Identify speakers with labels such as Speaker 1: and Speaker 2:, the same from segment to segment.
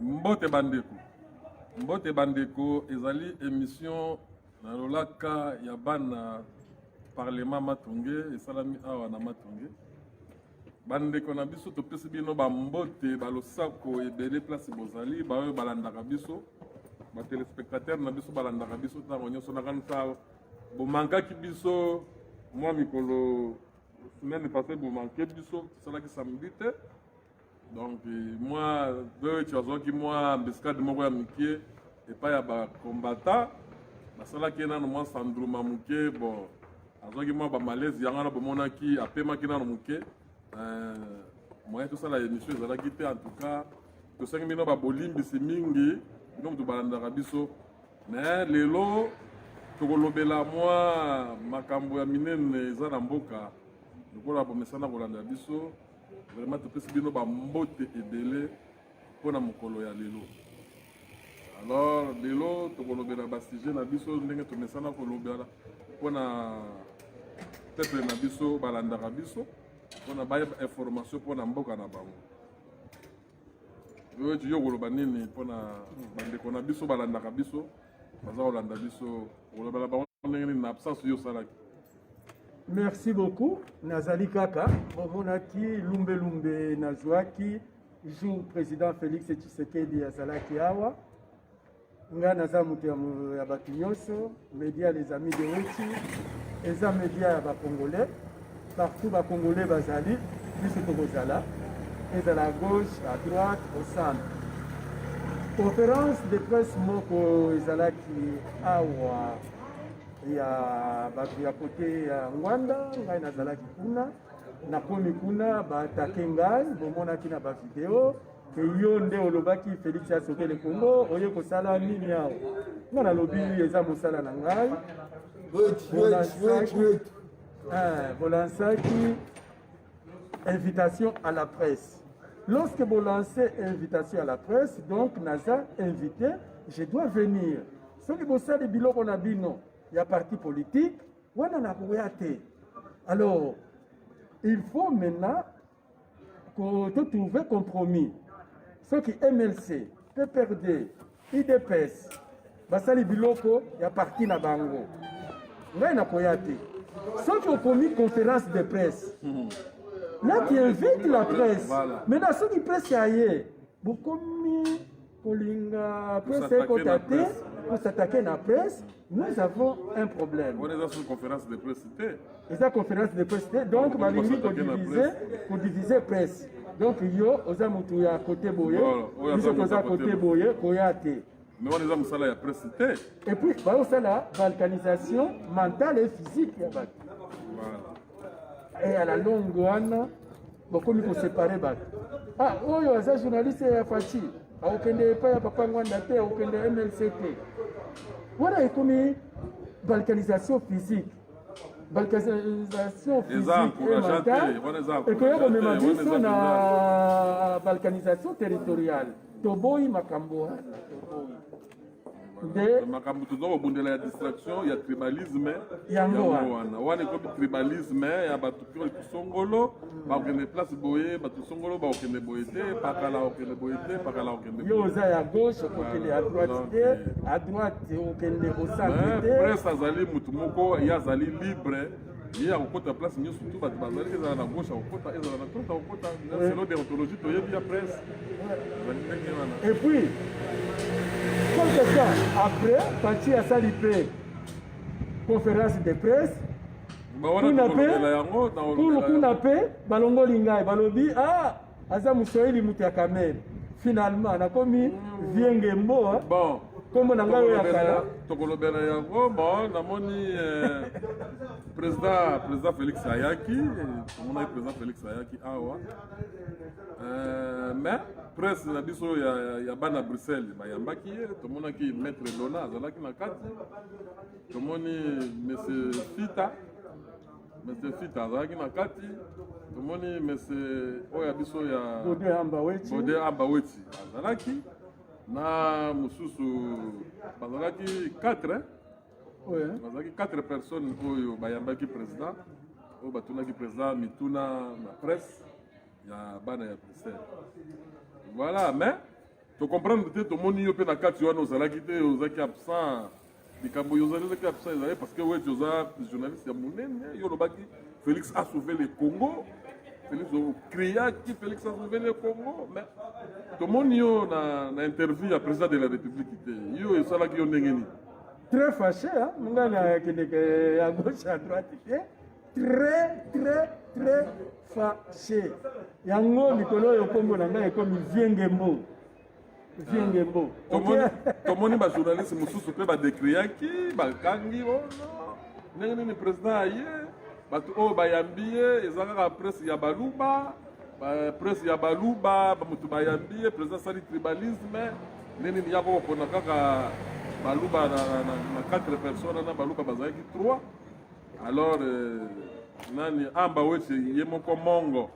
Speaker 1: Mbote bandeko. Mbote bandeko ezali émission na lolaka ya bana parlement Matonge esalami awa na Matonge. Bandeko na biso topesi bino ba mbote balosako ebele place bozali ba oyo balandaka biso. Ba téléspectateurs na biso balandaka biso tango nyonso na kanisa bo mankaki biso moi mikolo semaine passée bo manqué biso salaki samedi te. Donc moi tu as qui moi biscade moko ya mikie et pas ya ba combattant basalaki na no moi Sandro Mamuke bon azaki moi ba malaise yanga na bomonaki apemaki na no muke moi tout ça la émission ezalaki te en tout cas to sengi bino ba bolimbisi mingi bino mutu balandaka biso mais lelo tokolobela moi makambo ya minene eza na mboka lokola bomesana kolanda biso vraiment topesi bino ba mbote ebele mpona mokolo ya lelo. Alors lelo tokolobela ba sujet na biso ndenge tomesana kolobela mpona peuple na biso balandaka biso mpona ba information mpona mboka na bango. Oyo tiyo koloba nini mpona bandeko na biso balandaka biso baza kolanda biso kolobela bango ndenge nini na absence yo salaki.
Speaker 2: Merci beaucoup. Nazali Kaka, Monaki, Lumbe Nazwaki, jour président Félix Tshisekedi Azalaki Awa. Nga naza mutu ya batu nyonso, média les amis de Weti, eza média ya ba Congolais, partout ba Congolais bazali, biso tokozala, ezala à gauche, à droite, au centre. Conférence de presse moko ezalaki awa ya batu ya kote ya Ngwanda, ngai nazalaki kuna nakomi kuna baatake ngai bomonaki na bavideo ke yo nde olobaki Félix asokele Congo oye kosala nini awa nga nalobi eza mosala na ngai bolansaki invitation à la presse. Lorsque vous lancez invitation à la presse, donc naza invité, je dois venir. Ce qui vous sert de biloko na bino il y a parti politique, alors il faut maintenant trouver compromis. Ceux qui MLC, PPRD, IDPS, Basali Biloko, il y a parti na bango. Ceux qui ont commis conférence de presse, là qui invite la presse, maintenant ceux qui pressent ailleurs, vous commis Kolinga, presse pour s'attaquer à la presse, nous avons un problème.
Speaker 1: On est dans une conférence de presse.
Speaker 2: Et ça conférence de presse, donc pour diviser presse. Donc yo, oza mutu ya côté boye, biso toza côté boye, koyate.
Speaker 1: Mais on est dans musala ya presse.
Speaker 2: Et puis ba osala balkanisation mentale et physique ya bat. Voilà. Et à la longue wana, bokomi ko séparer bat. Ah, oyo aza journaliste ya Fachi. Aokende pa ya papa Ngwanda te, aokende MLCT. Voilà, et comme balkanisation physique, balkanisation physique et mentale, et que vous me dites na balkanisation territoriale. Toboyi makambo
Speaker 1: de makambo tuzo bundela ya distraction ya tribalisme ya wana wana ko tribalisme ya batu ko songolo ba okende place boye batu songolo ba okende boyete pakala okende boyete pakala okende
Speaker 2: yo za ya gauche okende à droite okende au centre
Speaker 1: presse azali mutu moko ya azali libre ya kokota place nyonso tout batu bazali ezala na gauche okota ezala na droite okota c'est la déontologie to yebi ya presse.
Speaker 2: Et puis quelque temps après, parti à Salipé, conférence de presse, pour Kunape, Balongo Lingai, Balobi, ah, Azam Soeli Mutiakamer. Finalement, on a commis Viengembo.
Speaker 1: Bon,
Speaker 2: comme on a eu
Speaker 1: Tokolobela Yango, bon, on a moni président Félix Ayaki, on a eu président Félix Ayaki, awa. Mais presse na biso ya bana Bruxelles bayambaki tomonaki maître Dona azalaki na kati tomoni monsieur Fita azalaki na kati tomoni monsieur oya biso ya Bode Ambaweti azalaki na mususu bazalaki 4 bazalaki 4 personnes oyo bayambaki président oyo batunaki président mituna na presse ya bana ya Bruxelles. Voilà, mais to comprendre te tomoni yo pe na kati wana ozalaki te ozalaki absent likambo yo ozalaki absent ezali parce que ouais tu oza journaliste ya monene yo lobaki Félix a sauvé le Congo Félix okriaki Félix a sauvé le Congo mais tomoni yo na interview ya président de la République te yo esalaki yo ndenge nini
Speaker 2: très fâché hein ngana kendeke à gauche à droite très fâché yango likolo yo kombo na ngai ekomi viengembo
Speaker 1: tomoni bajournaliste mosusu mpe badekriaki bakangi ono ndenge nini président aye bato oyo bayambi ye eza kaka presse ya baluba presse ya baluba bamoto bayambi ye président asali tribalisme ndenge nini yako kopona kaka baluba na 4 personnes na baluba bazalaki 3 alors nani amba weti ye moko mongo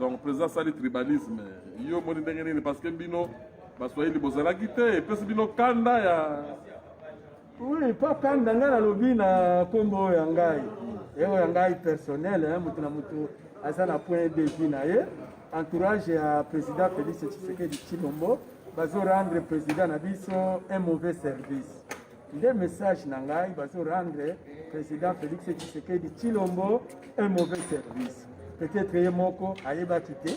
Speaker 1: donc président asali tribalisme yo moni ndenge nini parce que bino baswahili bozalaki te epesi bino kanda ya
Speaker 2: oui pas kanda ngai nalobi na kombo oyo ya ngai oyo ya ngai personnel moto na moto aza na point de vue na ye entourage ya président Félix Tshisekedi Tshilombo bazo rendre président na biso un mauvais service nde message na ngai bazo rendre président Félix Tshisekedi Tshilombo un mauvais service peut-être ye moko ayebaki te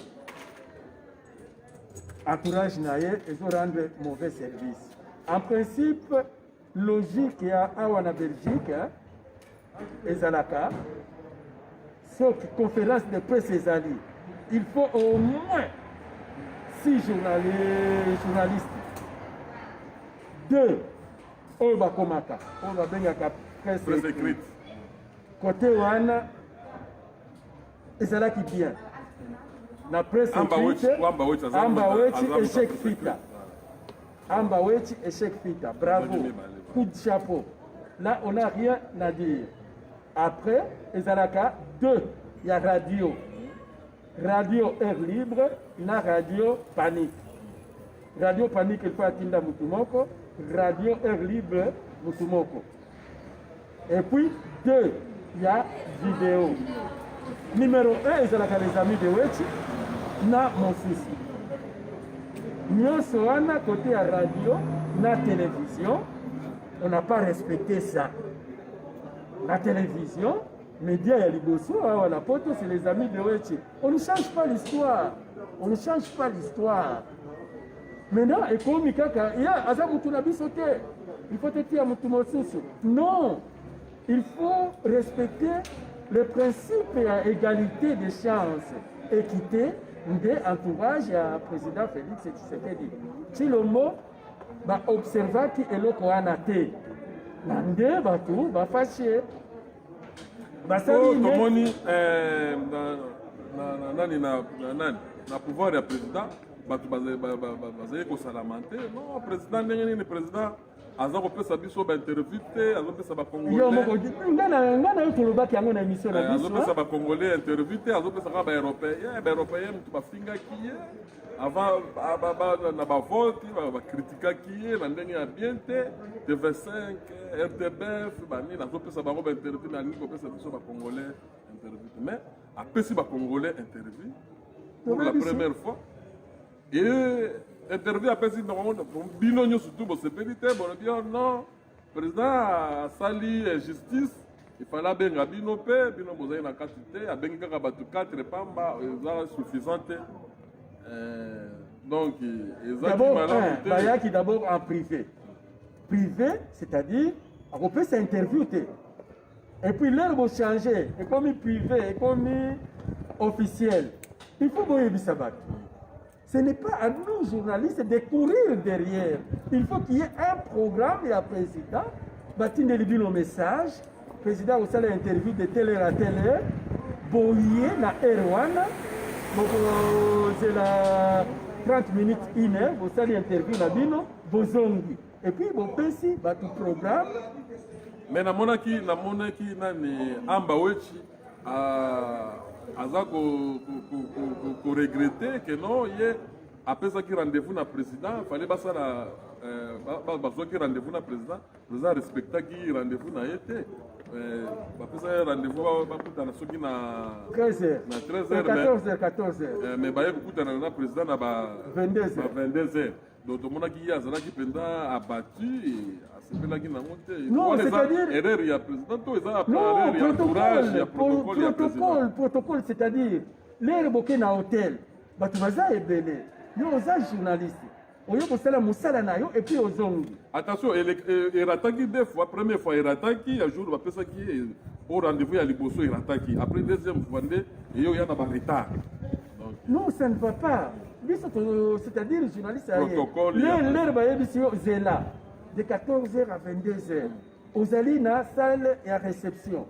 Speaker 2: entourage na ye ezo rendre mauvais service en principe logique ya awa na Belgique ezalaka soki conférence de presse ezali il faut au moins 6 journalistes 2 oyo bakomaka oyo babengaka presse écrite côté wana ezalaki bien na presse Ambaweti échec fita bravo coup de chapeau là on n'a rien à dire après ezalaka 2 ya radio Air Libre na radio Panique il faut atinda mutumoko radio Air Libre mutumoko et puis 2 ya vidéo numéro 1 ezalaka les amis de Weti na mon fils nyonso wana côté à radio na télévision on n'a pas respecté ça la télévision médias ya liboso awa na poto c'est les amis de Weti on ne change pas l'histoire maintenant ekomi kaka ya aza mutu na biso te il faut te tia mutu mosusu non il faut respecter le principe ya égalité des chances équité nde entourage ya président Félix Tshisekedi Tshilombo baobservaki eloko wana te na nde bato bafashe basali
Speaker 1: tomoni na pouvoir ya président bato bazali kosalama te non président ndenge nini président aza kopesa biso bainterview te azopesa
Speaker 2: bacongolais yo tolobaki yango na émission na biso
Speaker 1: azopesa bacongolais interview te azopesa kaka baeuropéen motu bafingaki ye avant na bavote bakritikaki ye na ndenge ya bien te TV5 RTBF banini azopesa bango bainterview na nini kopesa biso bacongolais interview te mais apesi bacongolais interview pour la première fois et interview apesi bino nyonso tu bosepeli te bolobi non président asali justice ifala abenga bino mpe bino bozali na kati te abengi kaka bato 4 pamba eza suffisant te donc ezaki malamu te
Speaker 2: bayaki d'abord en privé c'est-à-dire akopesa interview te et puis l'heure bochange ekomi privé ekomi officiel il faut boyebisa bato. Ce n'est pas à nous, journalistes, de courir derrière. Il faut qu'il y ait un programme et un président. Bâti de libérer nos messages. Le président a aussi l'interview de telle heure à telle heure. Boyer na Erwana. Donc, c'est la 30 minutes, 1 heure. Vous avez l'interview na Bino. Bozongi. Et puis, vous pensez, bâti programme.
Speaker 1: Mais namonaki nani Ambaweti aza koregrete ke non ye apesaki rendez-vous na président fallait basala bazwaki rendez-vous na président respectaki rendez-vous na ye te bapesaki rendez-vous bakutana soki na
Speaker 2: 13h 14h
Speaker 1: mais baye kokutana na président na ba
Speaker 2: 22h
Speaker 1: donc tomonaki ye azalaki mpenza abattu asepelaki nango te.
Speaker 2: Non, c'est-à-dire
Speaker 1: erreur ya président to eza
Speaker 2: non,
Speaker 1: erreur ya entourage ya protocole ya président.
Speaker 2: protocole, c'est-à-dire lere boke na hôtel bato baza ebele yo oza journaliste oyo kosala mosala na yo et puis ozongi.
Speaker 1: Attention, erataki deux fois. Première fois erataki ya jour bapesaki au rendez-vous ya liboso erataki. Après deuxième fois nde eyo ya na ba retard.
Speaker 2: Non, ça ne va pas. C'est-à-dire journaliste
Speaker 1: protocole
Speaker 2: l'air bayebisi yo zela de 14h à 22h. Ozali na salle ya réception.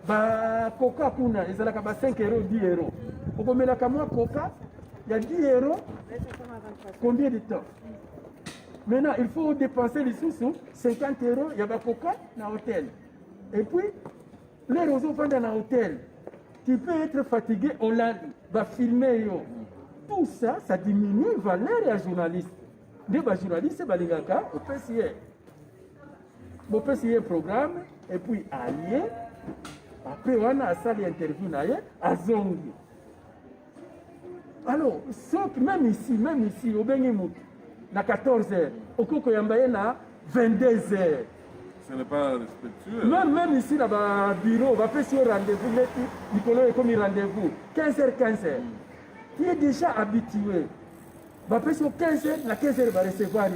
Speaker 2: Ba coca kuna ezalaka ba 5 euros 10 euros. Okomelaka mwa coca il y a 10 euros. Combien de temps? Maintenant, il faut dépenser les sous 50 euros, il y a un coca dans l'hôtel. Et puis, les roseaux vendent dans l'hôtel. Tu peux être fatigué, on va filmer. Tout ça, ça diminue la valeur des journalistes. Les journalistes, c'est Balingaka, au PCA. Au PCA programme, et puis allié. Après, on a ça, l'interview, à Zongi. Alors, sauf même ici, au Benimou, à 14h, au Kokoyambaye, à 22h.
Speaker 1: Ce n'est pas respectueux.
Speaker 2: Même ici, dans le bureau, on va faire sur rendez-vous, Nicolas est comme rendez-vous, 15h. Qui est déjà habitué. On va faire sur 15h, à 15h, on va recevoir.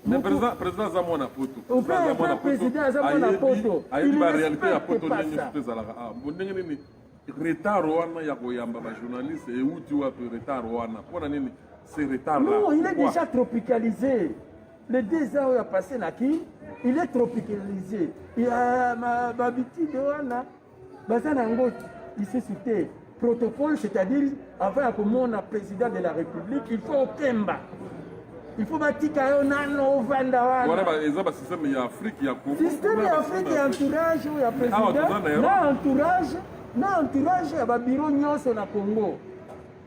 Speaker 1: Mais le président Zamona Poto.
Speaker 2: Le président Zamona Poto.
Speaker 1: Il ne respecte pas ça. Retard wana ya koyamba ba journaliste et où tu as retard wana pour nini c'est retard là.
Speaker 2: Non, il est déjà tropicalisé. Les 2 ans où il a passé Naki, il est tropicalisé. Il a ma habitude wana bazana ngo il s'est cité protocole, c'est-à-dire avant que mon président de la République, il faut Kemba. Il faut batika yo nano vanda wana.
Speaker 1: Voilà ba ezaba système ya Afrique ya Congo.
Speaker 2: Système ya Afrique ya entourage ya président. Na entourage ya ba bureau nyonso na Congo.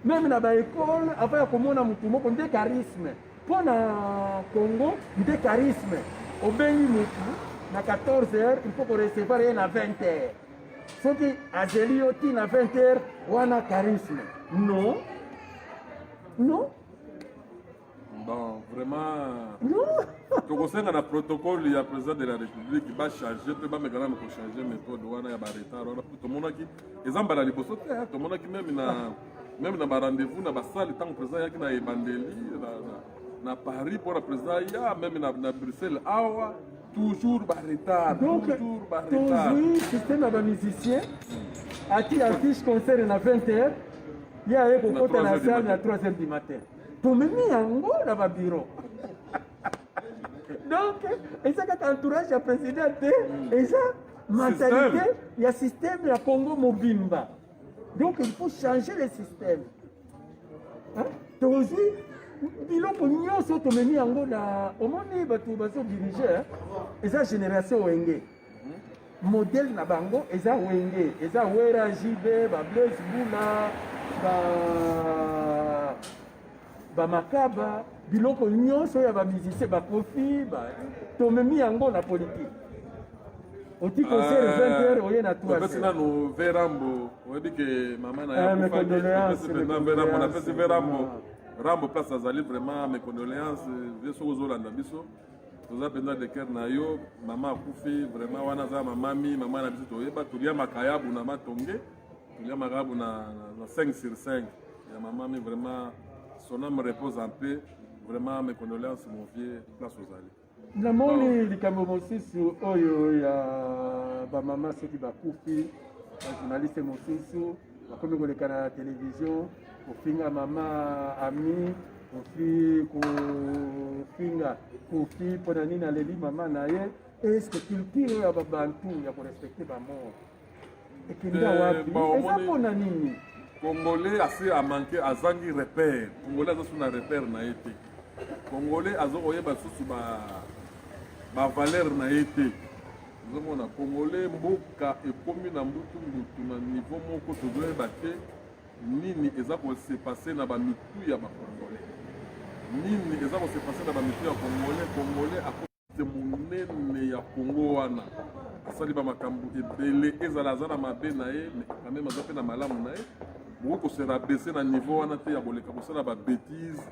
Speaker 2: Même na ba école avant ya komona mutu moko nde charisme. Pour na Congo, nde charisme. Obengi mutu na 14h, il faut qu'on recevoir à 20h. Ce qui a zeli oti na 20h, wana charisme. Non. Non.
Speaker 1: Bon, vraiment.
Speaker 2: Non.
Speaker 1: Tu conseilles le protocole, il y a le président de la République qui va changer, tu vas me changer la méthode, il y a un retard. Tout le monde qui est en train de tout le monde qui même dans rendez-vous, dans la salle, tant que le président est dans Bandeli, dans Paris, pour le président, il y a même dans Bruxelles, toujours un retard.
Speaker 2: Donc, toujours, système de musicien, à qui affiche concert à 20h, il y a un cocotte dans la salle à 3h du matin. Pour me mettre en haut dans le bureau. Donc, et ça, quand entourage le président, et ça, mentalité, il y a un système, il y a Congo Mobimba. Donc, il faut changer le système. Toujours, biloko nyonso tomemi yango na omoni bato bazodiriger eza génération wenge modèle na bango eza wenge eza wera jibe bablaise bula bamakaba biloko nyonso ya bamusicien bakofi tomemi yango na politique oti concert 20h oye na 3h.
Speaker 1: Parce que nous Verambo, on dit que maman a mes condoléances. On a fait Verambo. Rambo place azali vraiment mes condoléances. Je suis aux Hollandais biso. Nous avons besoin de cœur na yo, maman akufi vraiment wana za mamami, maman na biso toyeba tulia makayabu na matonge. Tulia makayabu na 5 sur 5. Ya maman mais vraiment son âme repose en paix. Vraiment mes condoléances mon vieux place ozali.
Speaker 2: Namoni likambo mosusu oyo ya bamama soki bakufi bajournaliste mosusu bakomi koleka na télévision kofinga mama ami kofinga kofi mpona nini aleli mama na ye estce culture ya babantu ya korespecte bamort ekenda wapi eza mpona nini?
Speaker 1: Congolais assez a manqué azangi repère. Congolais aza suna repère na ye te. Congolais azo oyeba susu ba valeur na ye te. Nzomona Congolais mboka ekomi na mbutu na niveau moko tozoyeba te nini eza ko se passer na ba mitu ya ba Congolais. Nini eza ko se passer na ba mitu ya Congolais. Congolais akote monene ya Congo wana. Asali ba makambu ebele ezala za na mabe na ye mais quand même aza pe na malamu na ye. Beaucoup se rabaisser na niveau wana te ya boleka kosala ba bêtises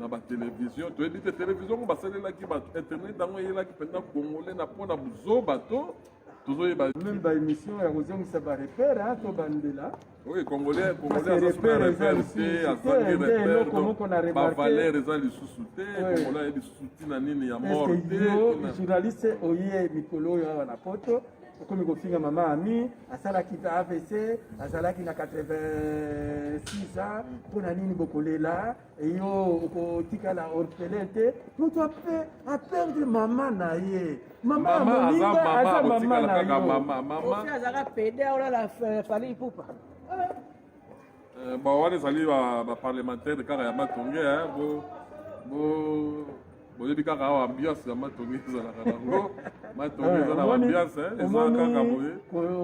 Speaker 1: na batelevizio toyebi te televizio ngo basalelaki bato internet yango eyelaki mpenza congolais na mpona buzoba to tozoyeba
Speaker 2: même baémission ya kozongisa barepere to bandela
Speaker 1: oui congolais aza repère te azangi repère bavaleur eza lisusu te congolais ayebi lisusu ntina nini ya mort te
Speaker 2: journaliste oye mikolo oyo awa na poto okomi kofinga mama ami asalaki ta AVC azalaki na 86 ans mpona nini bokolela eyo okotikala orphelin te moto aperdre mama na ye mama ya moninga aza mama na yo
Speaker 3: azalaka pede olala fali ipupa
Speaker 1: bon wana ezali baparlementaire kaka ya matonge boyebi kaka awa ambiance ya matonge ezalaka nango matonge eza na ambiance eza kaka boye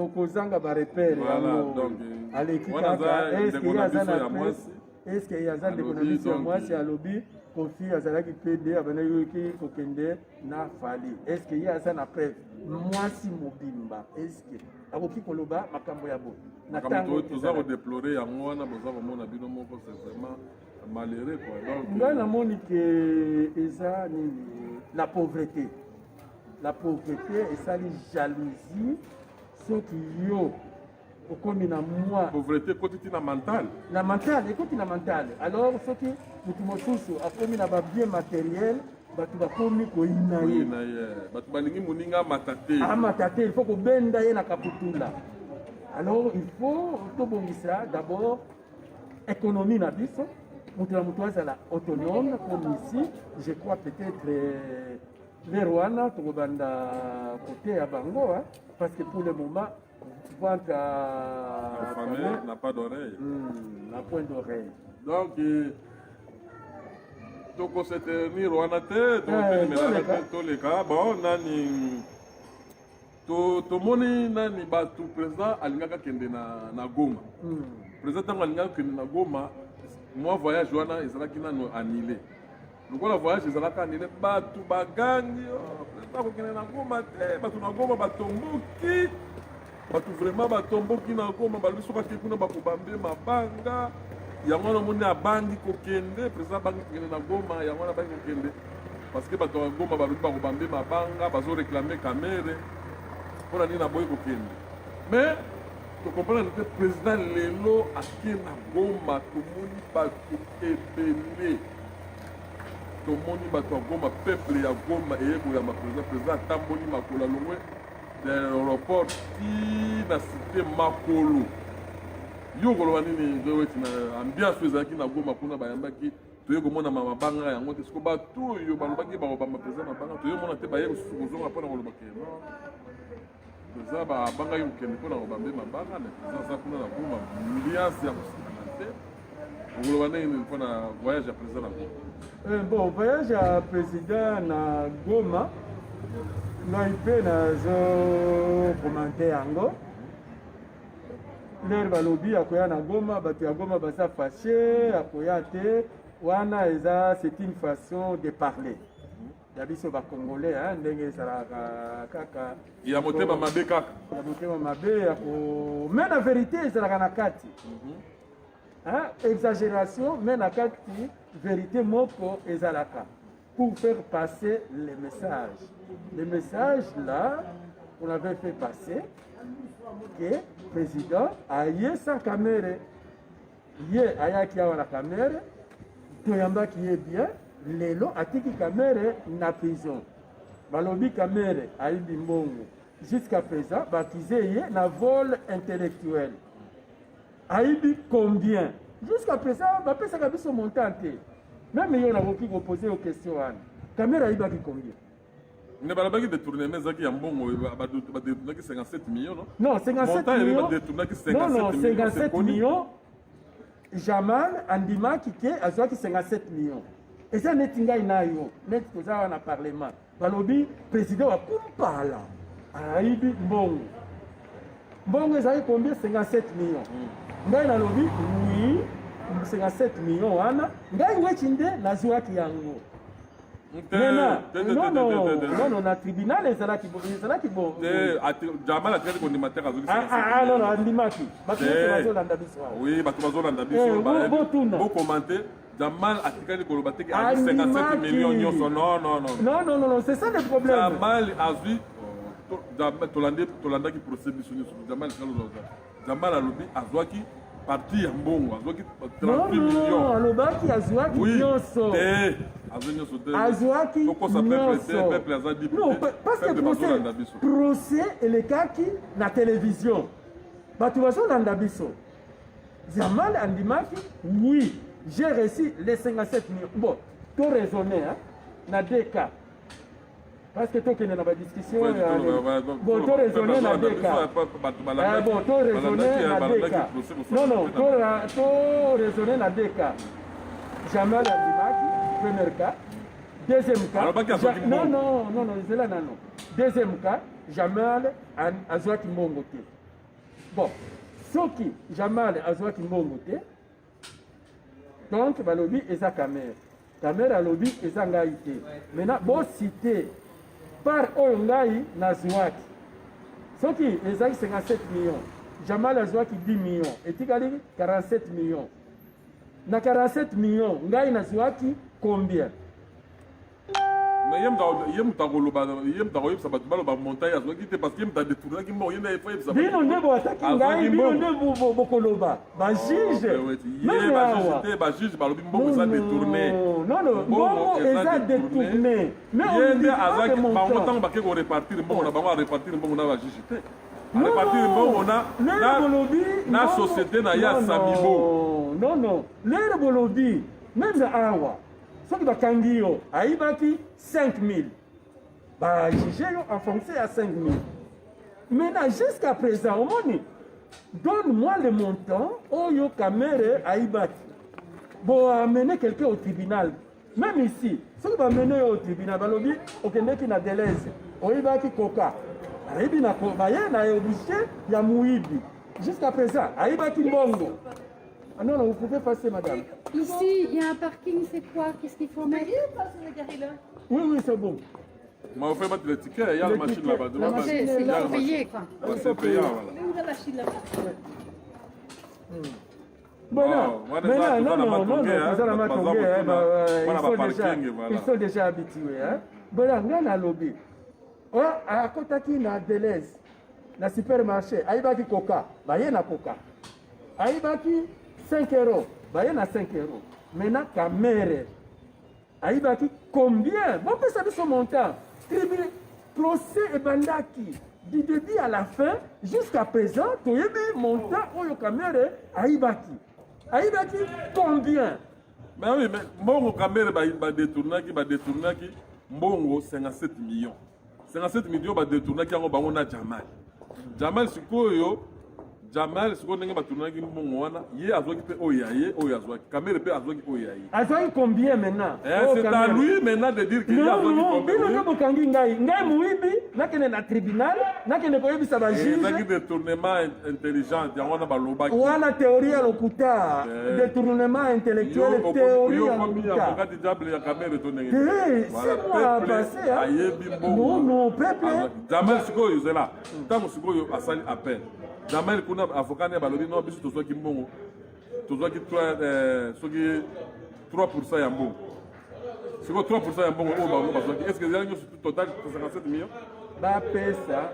Speaker 2: okozanga barepere yango aleki kaka eske aza na presse eske aza ndeko na biso ya mwasi alobi kofi azalaki pede abanaki kokende na fali eske ye aza na preuve mwasi mobimba eske akoki koloba makambo ya boye na ntango
Speaker 1: toza kodeplore yango wana boza komona bino moko c'est vraiment malheureux quoi. Donc
Speaker 2: ngai namoni ke eza nini la pauvreté esali jalousie soki yo okomi na mwa
Speaker 1: pauvreté ekoti na mental
Speaker 2: ekoti na mental alors soki motu mosusu akomi na babien matériel bato bakomi koyina ye
Speaker 1: bato balingi moninga
Speaker 2: amata te il faut kobenda ye na kaputula alors il faut tobongisa d'abord économie na biso moto na moto azala autonome comme ici je crois peut-être les wana tokobanda côté ya bango parce que pour le moment ventre
Speaker 1: n'a pas d'oreille
Speaker 2: n'a point d'oreille
Speaker 1: donc tokosetenir wana te toleka bon nani tomoni nani bato président alingaka kende na Goma président ntango alingaka kende na Goma mwa voyage wana ezalaki nano annulé lokola voyage ezalaka annulé bato bagangi président akokende na Goma te bato na Goma batomboki bato vraiment batomboki na Goma balobi soki akei kuna bakobambe mabanga yango wana omoni abangi kokende président abangi kokende na Goma yango wana abangi kokende parce que bato ya Goma balobi bakobambe mabanga bazoreklame kamere mpona nini aboyi kokende mais tokomprendre te président lelo ake na Goma tomoni bato ebele tomoni bato ya Goma peuple ya Goma eyeboyama président atamboli makolo alongwe de l'aéroport ti na cité makolo yo koloba nini zoeti na ambiance ezalaki na Goma kuna bayambaki toye komona mabanga yango te siko bato oyo balobaki bakobamba président mabanga toyomona te baye mosusu kozonga mpona kolobaki non président babangaki kokende mpona kobambe mabanga me président aza kuna na Goma ambiance ya kosikana te okoloba nini mpona voyage ya président na Goma
Speaker 2: bon voyage ya président na Goma ngai mpe nazokomante yango lere balobi akoya na Goma bato ya Goma baza fâché akoya te wana eza c'est une façon de parler ya biso bacongolais ndenge ezalaka kaka
Speaker 1: ya motema mabe kaka
Speaker 2: ya motema mabe me na vérité ezalaka na kati exagération me na kati vérité moko ezalaka pour faire passer les messages. Les messages là, on avait fait passer que le président a yé sans caméra. Yé aya qui a la caméra, toyamba qui est bien, lelo atiki caméra na prison. Balobi caméra a eu bimbongo. Jusqu'à présent, baptisé yé na vol intellectuel. A eu combien? Jusqu'à présent, bapé ça a son montant. Même si on a posé aux questions, caméra il va combien?
Speaker 1: Ne va pas détourner mais ça qui a bon détourner 57 millions
Speaker 2: non 57 millions non 57 millions Jamal Andima qui a 57 millions et ça n'est pas inayo net que ça on a parlement balobi président wa kumpala aibi mbongo ezali combien 57 millions ngai na lobi oui 57 millions wana ngai wechinde nazwaki yango non na tribunal ezalaki bon
Speaker 1: Jamal atikaki kondimataire
Speaker 2: non andimaki bato bazolanda biso
Speaker 1: oui bato bazolanda biso
Speaker 2: botuna
Speaker 1: bokomante Jamal atikali koloba teke a 57 millions nyonso.
Speaker 2: Non, c'est ça le problème.
Speaker 1: Jamal azwi tolandaki procédure nyonso. Jamal alobi azwaki parti ya mbongo azwaki 38 millions.
Speaker 2: Alobaki azwaki nyonso.
Speaker 1: Azwaki nyonso te.
Speaker 2: Azwaki nyonso.
Speaker 1: Peuple aza député.
Speaker 2: Non, parce que procès elekaki na télévision. Bato bazolanda biso. Jamal andimaki, oui, j'ai reçu les 57 millions. Bon, tout raisonné, hein, dans deux cas. Parce que toi qui n'as pas de discussion, bon, tout raisonné dans deux cas. Bon, tout raisonné dans deux cas. Non, tout raisonné dans deux cas. Jamal andimaki, premier cas. Deuxième cas, non, c'est là, non. Deuxième cas, Jamal azwaki mbongo te. Bon. Soki Jamal azwaki mbongo te, donc balobi eza Kamer. Kamer alobi eza ngai te. Maintenant bon cité par oyo ngai nazwaki. Soki ezaki 57 millions, Jamal azwaki 10 millions, etikali 47 millions. Na 47 millions, ngai nazwaki combien?
Speaker 1: Mais yem ta koloba yem ta koyebisa bato baloba montagne azwaki te parce que yem ta détournaki mbongo yenda efa yebisa
Speaker 2: bino nde boataki ngai bino nde bokoloba bajuge
Speaker 1: ye bajuge te bajuge balobi mbongo eza détourné
Speaker 2: mbongo eza détourné
Speaker 1: ye nde azwaki bango ntango bake korepartir mbongo na bango arepartir mbongo na bajuge te arepartir mbongo na société na ye ya Samibo.
Speaker 2: Non lere bolobi même awa soki bakangi yo ayibaki 5 000 bajuge yo en fonction ya 5 000. Maintenant jusqu'à présent omoni donne-moi le montant oyo Kamere ayibaki bo amener quelqu'un au tribunal. Même ici soki bamene au tribunal balobi okendeki na Deleuze oyibaki coca ayibi na baye na obligé ya muibi jusqu'à présent ayibaki mbongo. Ah non, vous pouvez passer, madame.
Speaker 4: Ici, il y a un parking, c'est quoi? Qu'est-ce qu'il faut mettre?
Speaker 2: Oui, c'est bon.
Speaker 1: Mais on fait mettre le ticket, il y a la machine là-bas.
Speaker 4: C'est là payé, quoi.
Speaker 1: C'est payant, voilà.
Speaker 2: Ils sont déjà habitués. Voilà, on a lobby. À côté qui na Deleuze, na supermarché, aïbaki coca, baye na coca. Aïbaki 5 €, baye na 5 €. Maintenant, Kamere, aïbaki combien? Bon, peut savoir son montant. Tribunal, procès et bandaki. Du début à la fin, jusqu'à présent, tu as vu montant oyo Kamere, aïbaki. Aïbaki combien?
Speaker 1: Mais oui, mais Mbongo Kamere va détournaki, Mbongo 57 millions. 57 millions va détournaki en Bangona Jamal. Jamal Sikoyo. Jamal siko ndenge batunaki mbongo wana ye azwaki pe oyaye oyo azwaki Kamere pe azwaki oyaye
Speaker 2: azwaki combien maintenant
Speaker 1: c'est à lui maintenant de dire qu'il y a azwaki combien
Speaker 2: non non bokangi ngai muibi nakene na tribunal nakene koyebisa ba juge
Speaker 1: ezaki détournement intelligent yango wana balobaki
Speaker 2: wana théorie ya lokuta détournement intellectuel théorie ya lokuta
Speaker 1: avocat diable ya Kamere to ndenge
Speaker 2: c'est moi passé
Speaker 1: ayebi mbongo
Speaker 2: non peuple
Speaker 1: Jamal sikoyo zela ntango sikoyo asali appel Jamal kuna avocat ne balobi no biso tozwaki mbongo tozwaki 3% ya mbongo siko 3% ya mbongo oyo bango bazwaki est-ce que ezali nyonso total 57 millions
Speaker 2: bapesa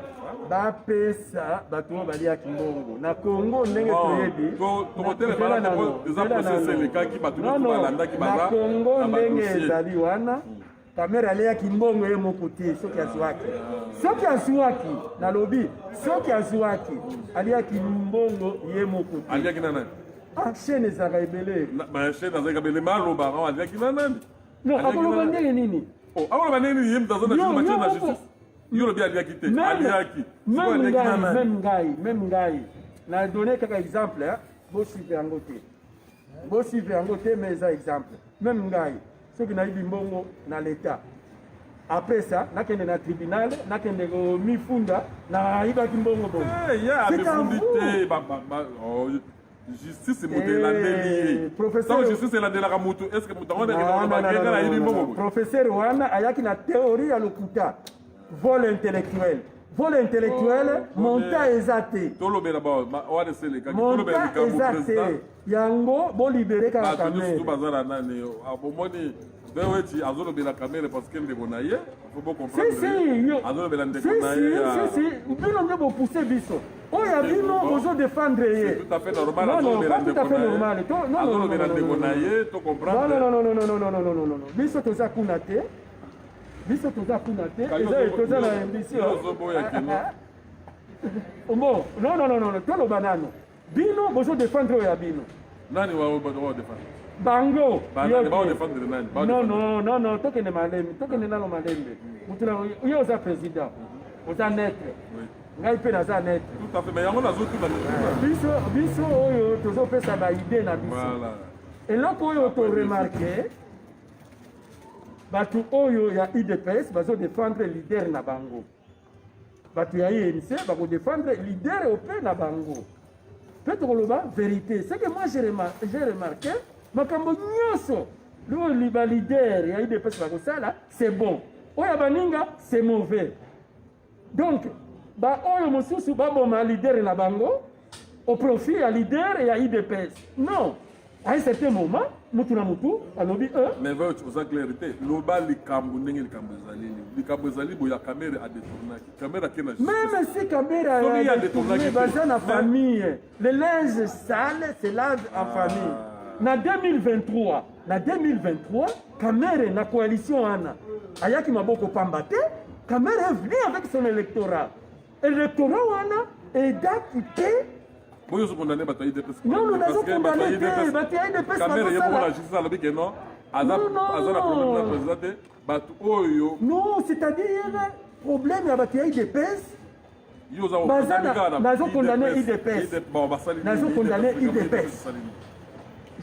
Speaker 2: bato oyo baliaki mbongo na Congo ndenge toyebi
Speaker 1: tokotelefana eza procès elekaki bato nyonso balandaki baza
Speaker 2: na Congo ndenge ezali wana Kamere aliaki mbongo ye moko te soki azwaki nalobi soki azwaki aliaki mbongo ye moko te
Speaker 1: aliaki na nani
Speaker 2: chaîne ezalaka ebele
Speaker 1: chaîne azalaka ebele malobaka aliaki na nani
Speaker 2: non akoloba ndenge nini
Speaker 1: akoloba ndenge nini ye mutu aza na justice na justice yo lobi aliaki te aliaki
Speaker 2: même ngai na donné kaka exemple bosuivre yango te mais eza exemple même ngai soki nayibi mbongo na l'État après ça nakende na tribunal nakende mifunda nayibaki mbongo bongo justice modelandeli justice elandelaka mutu est-ce que mutu ango nayibi mbongo professeur wana ayaki na théorie ya lokuta vol intellectuel vol intellectuel monta eza te
Speaker 1: tolobela wadeseleka
Speaker 2: monta
Speaker 1: tolobela likambo
Speaker 2: eza
Speaker 1: président
Speaker 2: te yango bolibere kaka
Speaker 1: bato nyonso
Speaker 2: Kamere
Speaker 1: tu baza na nani bomoni beweti azolobela Kamere parce que ndeko na ye faut
Speaker 2: si
Speaker 1: comprendre azolobela ndeko na ye
Speaker 2: si bino nde bopousse biso oyo ya bino ozodefendre ye
Speaker 1: tout à fait normal
Speaker 2: non non pas tout à fait normal
Speaker 1: azolobela ndeko na ye to comprendre
Speaker 2: non biso toza kuna te biso toza kuna te eza toza na ambition
Speaker 1: ozoboya keno
Speaker 2: bon non toloba nano bino bozodefendre oyo ya bino
Speaker 1: nani wadefendre
Speaker 2: bango
Speaker 1: baodefendre nani
Speaker 2: non tokende malembe tokende nano malembe mutuna yo oza président oza netre ngai mpe naza netre
Speaker 1: tout à fait mais yango nazotuna
Speaker 2: biso oyo tozopesa baide na biso eloko oyo toremarke bato oyo ya idps bazodefendre leader na bango bato ya INC bakodefendre leader ope na bango mpe tokoloba vérité c'est que moi j'ai remarqué makambo nyonso oyo balider ya idps bakosala c'est bon oyo ya baninga c'est mauvais donc baoyo mosusu baboma leader na bango au profit ya leader ya idps non à un certain moment mutu na mutu alobi
Speaker 1: mais va oza clarité loba likambo ndenge likambo ezali boya Kamere adetournaki Kamere akena
Speaker 2: même si Kamere a détourné baza na famille le linge sale se lave en famille na 2023 Kamere na coalition wana ayaki maboko pamba te Kamere est venu avec son électorat wana edaki te
Speaker 1: boyo condamné bato ya IDPS
Speaker 2: non nazo condamné te bato ya IDPS
Speaker 1: Kamere ye moko na justice alobi ke non aza na problème na président te bato oyo
Speaker 2: non c'est-à-dire problème ya bato ya IDPS
Speaker 1: yo
Speaker 2: nazo condamné IDPS nazo condamné IDPS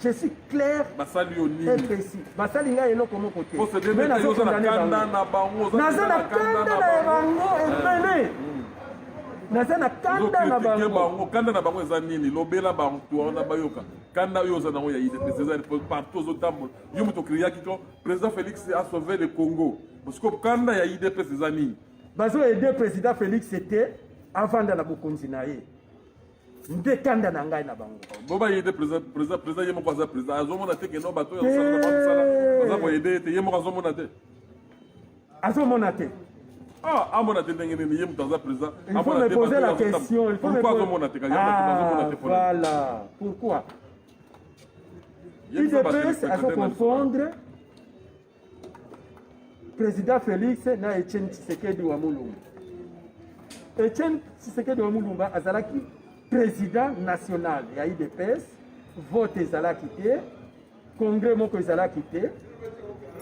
Speaker 2: je suis clair et précis basali ngai eloko moko te mais nazo condamné bango naza na kanda na bango ebele naza na kanda na bango
Speaker 1: kanda na bango eza nini lobela bantu wana bayoka kanda oyo oza nango ya IDPS eza partout ozotambola yo moto okriaki to président Félix a sauvé le Congo parce que kanda ya IDPS eza nini
Speaker 2: bazoede président Félix te avanda na bokonzi na ye nde kanda na ngai na bango
Speaker 1: boba yede président ye moko aza président azomona te keno bato aza koyede te ye moko azomona te amona te ndenge nini ye moto aza président
Speaker 2: il faut me poser la question il faut me poser voilà pourquoi IDPS azo confondre président Félix na Etienne Tshisekedi wa Mulumba Etienne Tshisekedi wa Mulumba azalaki président national ya IDPS vote ezalaki te congrès moko ezalaki te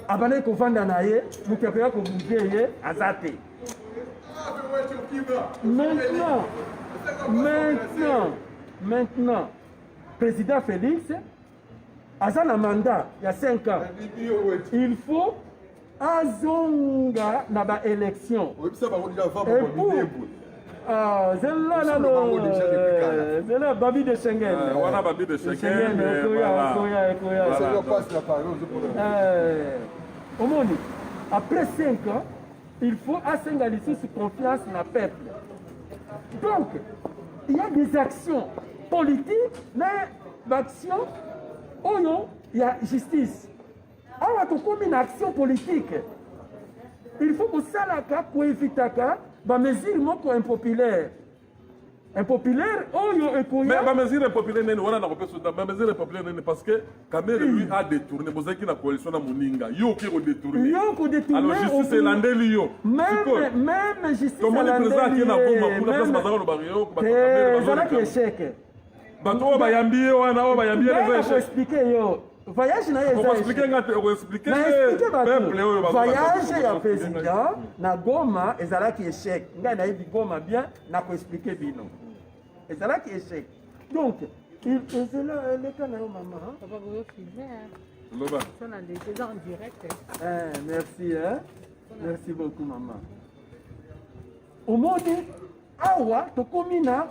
Speaker 2: abandaki kovanda na ye moto akoya kobouge ye aza te maintenant président Félix aza na mandat ya 5 ans il faut azonga na baélection zela babi de Schengen
Speaker 1: wana babi de Schengen
Speaker 2: omoni après 5 ans il faut asenga lisusu confiance na peuple donc il y a des actions politiques mais baction oyo ya justice awa tokomi na action politique il faut kosalaka koevitaka bamesure moko impopulaire oyo ekoya
Speaker 1: bamesure impopulaire nini wana nakopesa bamesure impopulaire nini parce que Kamere lui a détourné bozalaki na coalition na moninga yo oki kodétourne alors justice elandeli yo
Speaker 2: même justice
Speaker 1: tomoni président ake na goma kuna place bazaka lobaka yo
Speaker 2: ezalaki échec
Speaker 1: bato oyo bayambi ye wana oyo bayambi ye eza
Speaker 2: explique yo voyage na ye voyage ya président na Goma ezalaki échec ngai nayebi Goma bien nakoexplike bino ezalaki échec donc ezela eleka na yo mama merci beaucoup mama omoni awa tokomi na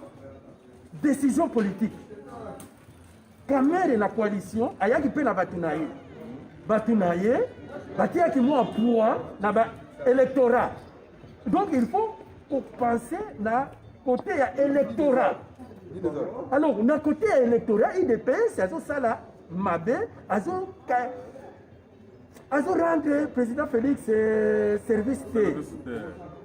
Speaker 2: décision politique Kamere na coalition ayaki mpe na bato na ye batiaki mwa poids na baélectorat donc il faut kopense na côté ya électorat. Alors na côté ya électorat IDPS azosala mabe rendre président Félix service te.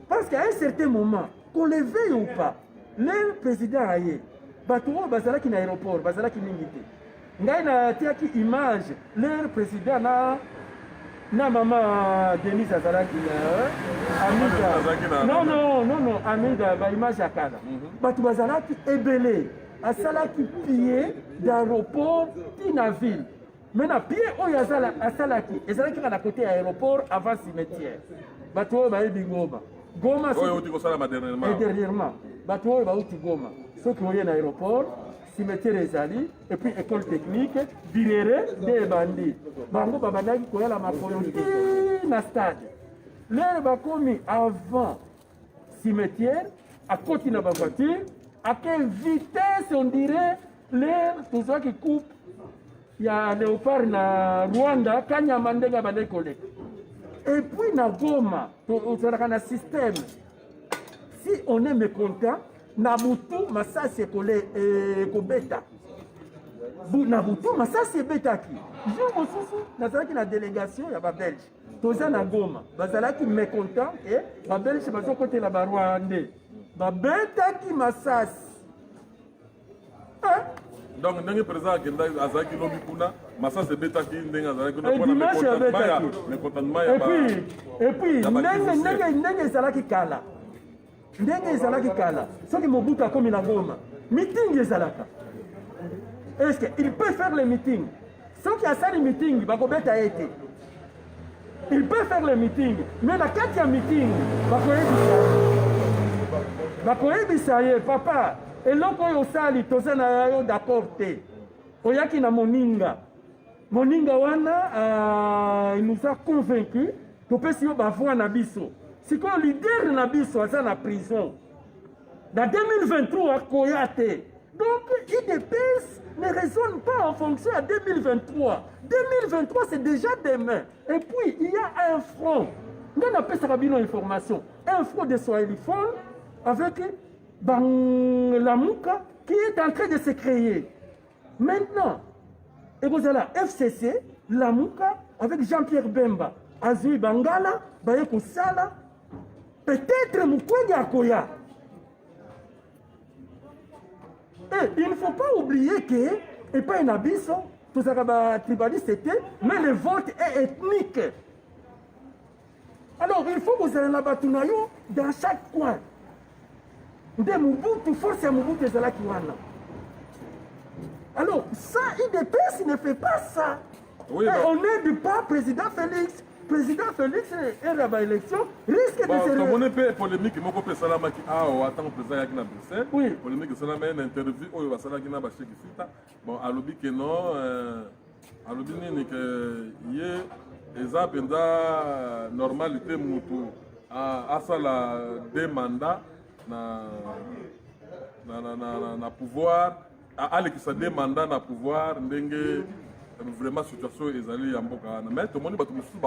Speaker 2: Parce qu'à un certain moment, qu'on le veuille ou pas, le président aye bato oyo bazalaki na aéroport bazalaki mingi te. Ngai natiaki image le président na mama Denise azalaki Amida. Non, Amida ba image ya kala. Bato bazalaki ebele asalaki piller d'aéroport tina ville. Maintenant pied oyo asalaki ezalaki na côté aéroport avant cimetière. Bato oyo bayebi Goma. Goma et dernièrement bato oyo bauti Goma soki oye na aéroport cimetière ezali et puis école technique birere de bandi bango babandaki koyala makolo ti na stade lere bakomi avant cimetière akoti na bavoiture à quelle vitesse on dirait lere tozwaki coupe ya léopard na Rwanda kanyama ndenge bandeki koleka. Et puis na Goma tozalaka na système si on est mécontent na butu masasi ekobeta na butu masasi ebetaki jour mosusu nazalaki na délégation ya babelge toza na Goma bazalaki mécontent e babelge bazokotela barwande babetaki masasi
Speaker 1: donc ndenge président akenda azalaki lobi kuna masasi ebetaki ndenge azalaki kuna
Speaker 2: et puis ndenge ezalaki kala ndenge ezalaki kala soki Mobutu akomi na Goma meeting ezalaka est-ce que il peut faire le meeting soki asali meeting bakobeta ye te il peut faire le meeting mais na kati ya meeting bakoyebisa ye papa eloko oyo osali toza na yo d'accord te oyaki na moninga wana il nous a convaincu topesi yo bavoi na biso sikoyo leader na biso aza na prison na 2023 koya te donc IDPS ne raisonne pas en fonction à 2023 c'est déjà demain et puis il y a un front nga napesaka bino information un front de Swahiliphone avec Lamuka qui est en train de se créer maintenant et vous avez la FCC Lamuka avec Jean-Pierre Bemba Azui Bangala Bayeko Sala peut-être Mukwege Akoya. Et il ne faut pas oublier que et pas un abysse tout ça tribaliste était mais le vote est ethnique. Alors il faut que vous ayez la batunayo dans chaque coin. De Mobutu, force à Mobutu ezalaki wana. Alors, ça, IDPS ne fait pas ça. Oui, on n'aide pas président Félix. Président Félix et la élection risque de se...
Speaker 1: Comme on est peu polémique, moi, je suis là, attends, président Yakina Bruxelles. Oui. Polémique, c'est là, une interview, où va s'en aller, bon, à l'objet que non, à l'objet que y est, exemple, normalité, moutou, à ça, la deux mandats. Na pouvoir alekisa de mandat na pouvoir ndenge vraiment situation ezali ya mboka wana mais tomoni bato mosusu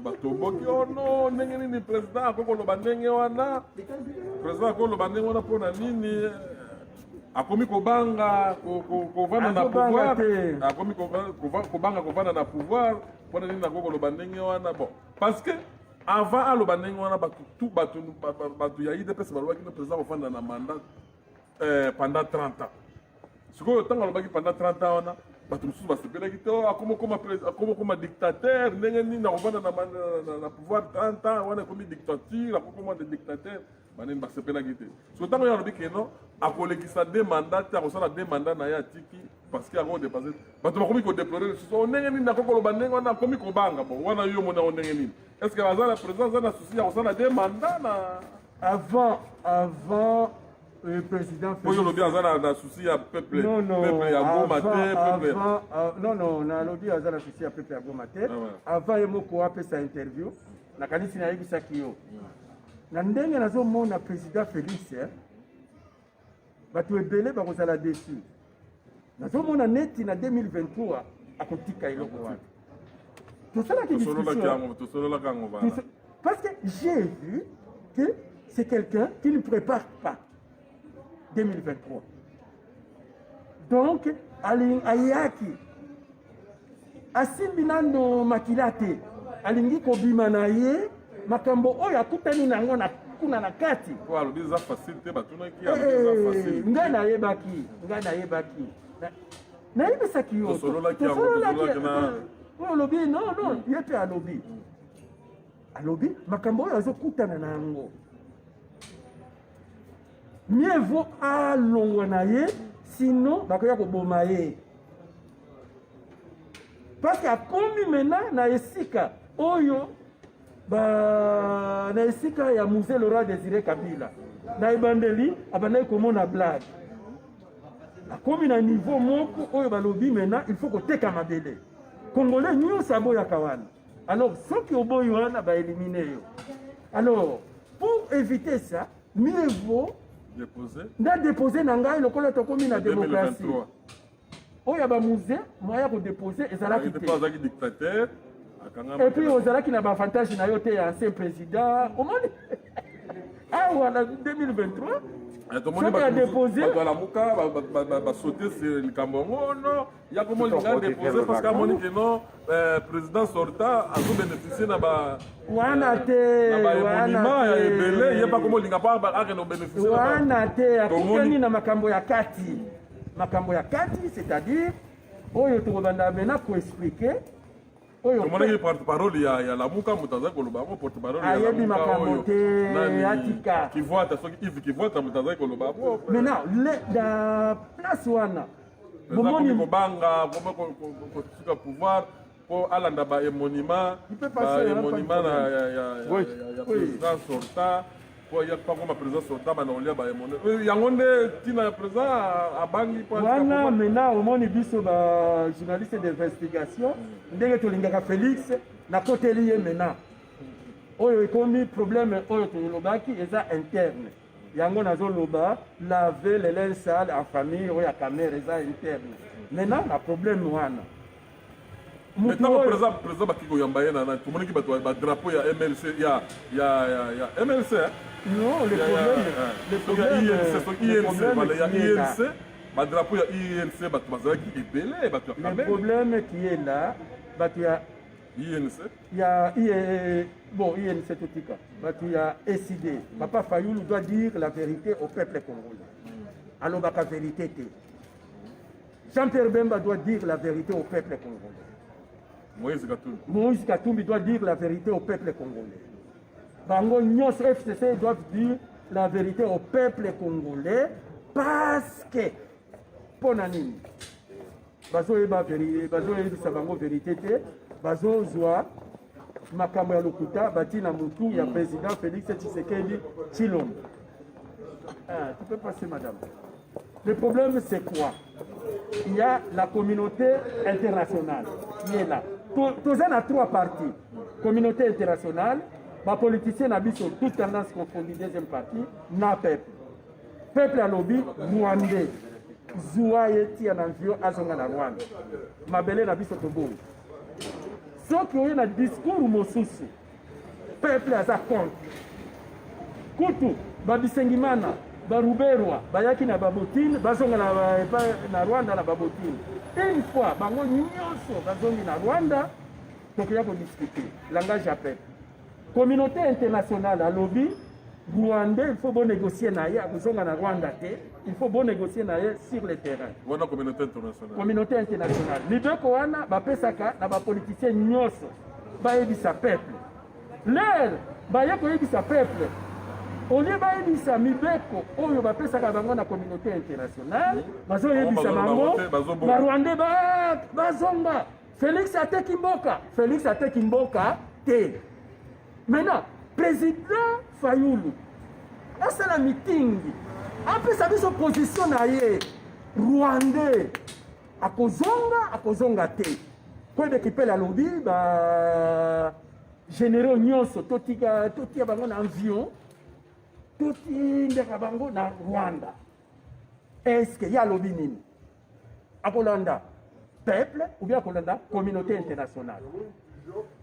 Speaker 1: batoboki ono ndenge nini président akokoloba ndenge wana mpona nini akomi kobanga kovanda na pouvoir akomi kobanga kovanda na pouvoir mpona nini akokoloba ndenge wana bon parce que avant aloba ndenge wana bato ya IDPS balobaki na président kofanda na mandat pendant 30 ans sikoyo ntango alobaki pendant 30 ans wana bato mosusu basepelaki te akoma dictateur ndenge nini akofanda na pouvoir 30 ans wana ekomi dictature akokoma de dictateur banini basepelaki te so ntango ye alobi keno akolekisa de mandat te akosala de mandat na ye atiki parce que yango dépassé bato bakomi kodeplore lisusu ndenge nini akokoloba ndenge wana akomi kobanga bon wana yo mona o ndenge nini est-ce que la présidence a souci à ça des mandats
Speaker 2: avant le président
Speaker 1: Félix. Oui, on a souci à peuple.
Speaker 2: Non,
Speaker 1: peuple à Gomate.
Speaker 2: Non, on a lobby à la souci à peuple à Gomate. Avant Emoko a fait sa interview, na kanisi na yebisa kiyo. Na ndenge nazo mona président Félix, bato ebele bakozala déçu. Nazo mona neti na 2023 akotika eloko wana. Tout ça là qui discussion. Parce que j'ai vu que c'est quelqu'un qui ne prépare pas 2023. Donc, ayaki asimbi nano makila te alingi kobima na ye makambo oyo akutani nango na kuna na kati
Speaker 1: alobi eza facile te batunaki eza facile
Speaker 2: ngai nayebaki nayebisaki yo
Speaker 1: tosololaki na
Speaker 2: oyo olobi non ye mpe alobi makambo oyo azokutana na yango mieux vaut alongwa na ye sinon bakoya koboma ye parce que akomi maintenant na esika oyo na esika ya musée Laurent Désiré Kabila na ebandeli abandaki komona blague akomi na niveau moko oyo balobi maintenant il faut koteka mabele congolais nyonso aboyaka wana alors soki oboyi wana baélimine yo alors pour éviter ça mieux vaut déposer na ngai lokola tokomi na démocratie oyo ya bamusée moya kodépose ezalaki te et puis ozalaki na bavantage na yo te ya ancien président omoni awa na 2023 soki ya déposé
Speaker 1: balamuka basaute sur likambo yango no ya komolinga déposé parce que amoni ke non président sortant azobénéficie na
Speaker 2: wana te
Speaker 1: bamonima ya ebele ye mpa komolinga mpa akende obénéficie
Speaker 2: wana te akutani na makambo ya kati c'est-à-dire oyo tokobanda mena koexplike
Speaker 1: omonaki porte-parole ya lamuka moto azali koloba yango porte-parole
Speaker 2: ayebi makambo te atika
Speaker 1: kivwata soki ive kivwata moto azali koloba yango
Speaker 2: maintenant na place wana
Speaker 1: bomoni kobanga kosuka pouvoir mpo alanda baémonima ya président sortant po ya pas comme président sortant banaolia baémonima yango nde ntina ya président abangi
Speaker 2: wana maintenant omoni biso bajournaliste d'investigation ndenge tolingaka Félix nakoteli ye maintenant oyo ekomi problème oyo tolobaki eza interne yango nazoloba laver les linges sales en famille oyo ya camere eza interne maintenant na problème wana
Speaker 1: ntango président bakiki koyamba ye na tomoniki bato badrapeau ya MLC ya MLC
Speaker 2: non le problème
Speaker 1: ya INC badrapeau ya INC bato bazalaki ebele bato ya
Speaker 2: le problème qui est là bato ya
Speaker 1: INC
Speaker 2: ya bon INC totika bato ya SID Papa Fayoulou doit dire la vérité au peuple congolais alobaka vérité te Jean-Pierre Bemba doit dire la vérité au peuple congolais Moïse Katumbi doit dire la vérité au peuple congolais. Bango Nyos FCC doivent dire la vérité au peuple congolais parce que Ponanini bazo eba vérité bazo ebisa bango vérité te bazo zwa makambo ya lokuta batina mutu ya président Félix Tshisekedi Tshilombo. Tu peux passer madame. Le problème c'est quoi? Il y a la communauté internationale qui est là. Tous en a trois parties. Communauté internationale, les politiciens n'habitent toutes tendances confondues. Deuxième partie, na peuple. Peuple à lobby, rwandais. Zoua yeti en envio azonga na Rwanda. Mabele n'habite au Togo. Ceux qui ont un discours mosusu, peuple à sa compte. Kutu, babisengimana, baruberwa, bayaki na babotine, bazonga na Rwanda na babotine. Une fois, bango nyonso bazongi na Rwanda, donc il y a pour discuter. Langage à peuple. Communauté internationale à lobby, Rwandais, il faut bon négocier na ya, bazonga na Rwanda te, il faut bon négocier na ya sur le terrain.
Speaker 1: Wana communauté internationale.
Speaker 2: Communauté internationale. Libeko wana bapesaka na ba politicien nyonso, bayebisa peuple. L'air, bayeko yebisa peuple. On lieu bayebisa mibeko oyo bapesaka bango na communauté internationale bazo yebisa bango ba Rwandais bazonga Félix ateki mboka te. Maintenant président Fayoulou asala meeting apesa biso position na ye Rwandais akozonga te kwede kipela lobi ba généraux nyonso totia bango na avion totindeka bango na Rwanda. Est-ce qu'il y a lobby nini? Akolanda peuple ou bien akolanda communauté internationale?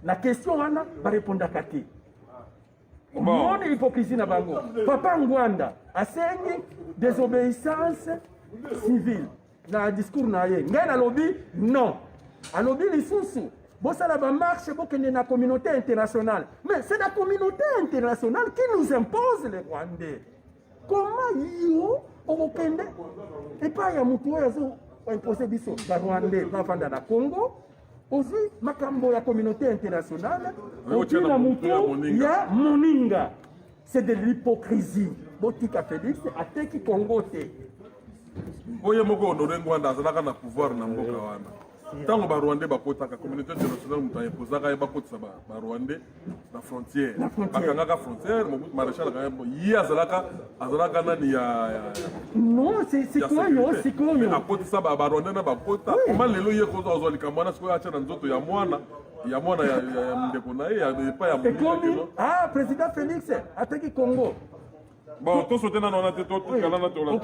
Speaker 2: La question wana ba répondre kati. Mon hypocrisie na bango. Papa Ngwanda asengi désobéissance civile. Na discours na ye. Ngai na lobby non. A lobby lisusu. Bosala ba marche bokende na communauté internationale. Mais c'est la communauté internationale qui nous impose les Rwandais. Comment yo okende et pas ya mutu oyo imposer biso ba Rwandais bavanda na Congo. Aussi makambo ya communauté internationale aussi na mutu ya moninga. C'est de l'hypocrisie. Botika Félix ateki Congo te.
Speaker 1: Oye moko honoré Ngwanda azalaka na pouvoir na mboka wana. Tango ba Rwandais bakotaka communauté internationale mutu ayepozaka ye bakotisa ba Rwandais na frontière. Bakangaka frontière Mobutu Maréchal kayembo yi azalaka nani ya
Speaker 2: non c'est quoi yo
Speaker 1: akotisa ba Rwandais na bakota. Comment lelo ye kozo ozo likambo na siko acha na nzoto ya mwana ya ndeko na ye ya pas ya
Speaker 2: mwana. Ah président Félix ateki Congo.
Speaker 1: Bon, tout ce temps on a tout calana to la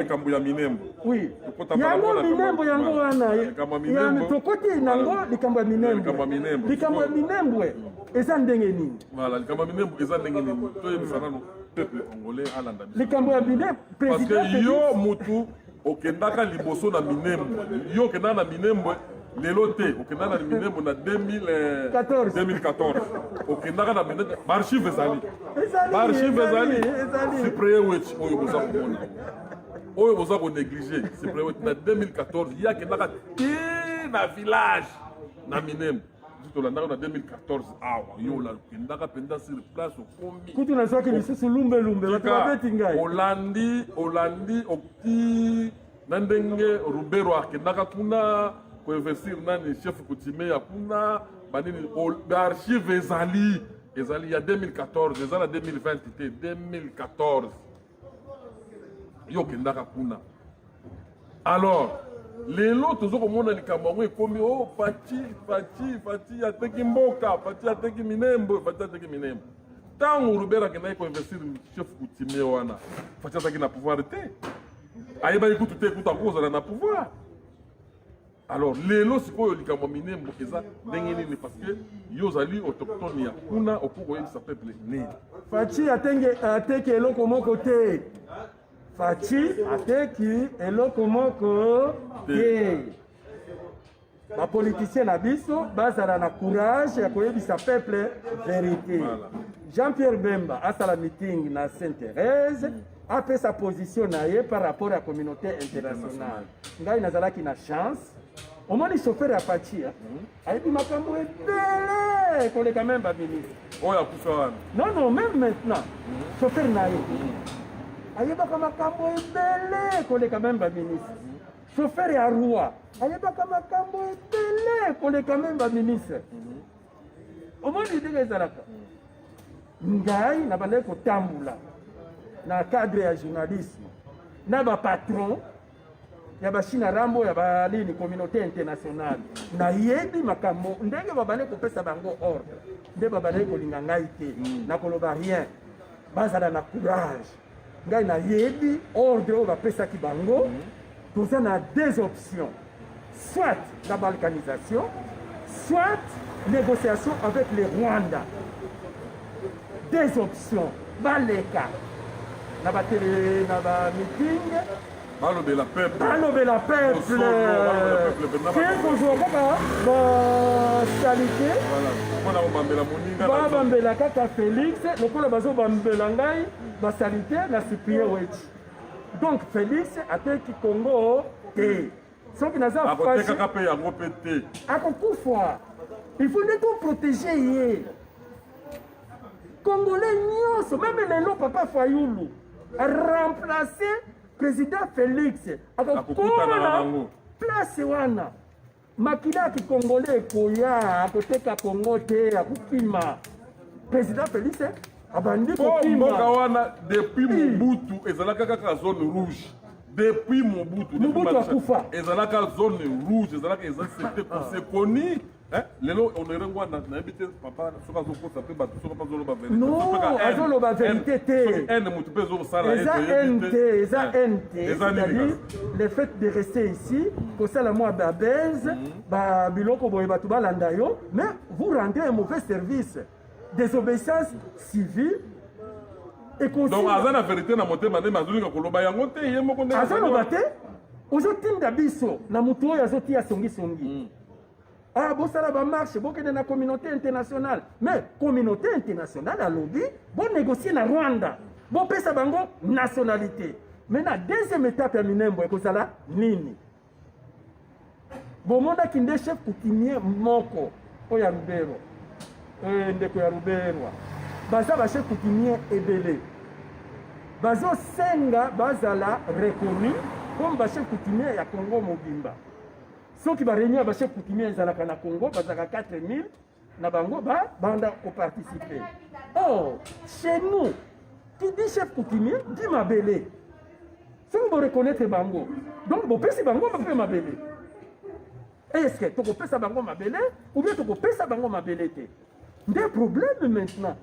Speaker 1: kambu ya Minembo.
Speaker 2: Oui. Yango Minembo yango wana. Ya mitokoti nango likambu ya Minembo. Likambu ya Minembo eza ndenge nini?
Speaker 1: Voilà, likambu ya Minembo eza ndenge nini? To yebisana no peuple congolais alanda.
Speaker 2: Likambu ya Minembo
Speaker 1: parce que yo mutu okendaka liboso na Minembo. Yo okendaka na Minembo lelo te okendaka na Minembo na 2014. Okendaka na Minembo archive ezali. Archive ezali. Cyprien Wech oyo boza komona. Oyo boza ko négliger. Cyprien Wech na 2014 yakendaka te na village na Minembo. Tolandaka na 2014 awa yo la kendaka penda sur place okombi.
Speaker 2: Kutu na soki lisusu lumbe bakabeti ngai.
Speaker 1: Olandi okti nandenge Rubero akendaka kuna ko investir nani chef coutumier ya kuna banini archive ezali ya 2014 ezala 2020 te 2014 yo kendaka kuna. Alors lelo tozokomona likambo yango ekomi o Fati ateki mboka Fati ateki Minembo ntango Rubero akendaki koinvestir chef coutumier wana Fati azalaki na pouvoir te ayebaki kutu te kutu akozala na pouvoir. Alors lelo sikoyo likambo Minembo eza ndenge nini parce que yo ozali autochtone ya kuna okoko yebisa peuple nini.
Speaker 2: Fati ateki eloko moko te. Fati ateki eloko moko te. Ba politicien na biso bazala na courage ya koyebisa peuple vérité. Voilà. Jean-Pierre Bemba asala meeting na Sainte-Thérèse apesa sa position na ye par rapport à la communauté internationale. Ngai nazalaki na chance. Omoni chauffeur ya Fati ayebi makambo ebele koleka même ba ministre.
Speaker 1: Oyo akufa wana.
Speaker 2: Non, même maintenant. Chauffeur na ye. Ayebaka makambo ebele koleka même ba ministre. Chauffeur ya Roi ayebaka makambo ebele koleka même ba ministre. Omoni ndenge ezalaka. Ngai na bale kotambula na cadre ya journalisme na ba patron ya bashina rambo ya balini communauté internationale na yebi makambo ndenge babane kopesa bango ordre nde babane kolinga ngai te na koloba rien bazala na courage ngai na yebi ordre oyo bapesaki bango toza na deux options soit la balkanisation soit négociation avec les Rwanda. Deux options baleka na ba télé na ba meeting
Speaker 1: balobela peuple
Speaker 2: salite babambela kaka Félix lokola bazobambela ngai basalite na Cyprien Wech. Donc Félix ateki Congo te soki naza
Speaker 1: akotekaka mpe yango mpe te
Speaker 2: akokufa. Il faut tout protéger ye Congolais nyonso même lelo papa Fayulu a remplacé président Félix akokoma place wana makila ki Congolais koya akoteka Congo te akokima président Félix abandi kokima
Speaker 1: mboka wana depuis Mobutu ezalaka kaka zone rouge. Depuis Mobutu
Speaker 2: akufa
Speaker 1: ezalaka zone rouge ezalaka c'était c'est connu. Lelo honoré Ngwanda na yebite papa soka zokosa pe bato soka pazo loba vérité.
Speaker 2: Non, azoloba vérité te.
Speaker 1: Mutu pe zo sala
Speaker 2: eza NT. C'est-à-dire le fait de rester ici, pour ça la moi babez, ba biloko boye batu balanda yo, mais vous rendez un mauvais service. désobéissance civile.
Speaker 1: Donc, aza na vérité na motema nde mazolinga koloba yango te ye moko nde
Speaker 2: azoloba te ozotinda biso na motu oyo azotia songisongi. Ah, bosala bamarche bokende na communauté internationale, mais communauté internationale alobi bonégocier na Rwanda bopesa bango nationalité. Mais na deuxième étape ya Minembwe ekozala nini? Bomondaki nde chef coutumier moko oyo ya Lubero ndeko ya Luberwa baza ba chef coutumier ebele bazosenga bazala reconnu comme ba chef coutumier ya Congo mobimba. Soki ba réunion ba chef coutumier ezalaka na Congo bazaka 4000 na bango banda participer. Oh, chez nous, qui dit chef coutumier dit mabele. Si vous reconnaissez bango, donc vous pèsez bango ma mabele. Est-ce que tu peux bango mabele ou bien tu peux bango mabele? Des problèmes maintenant.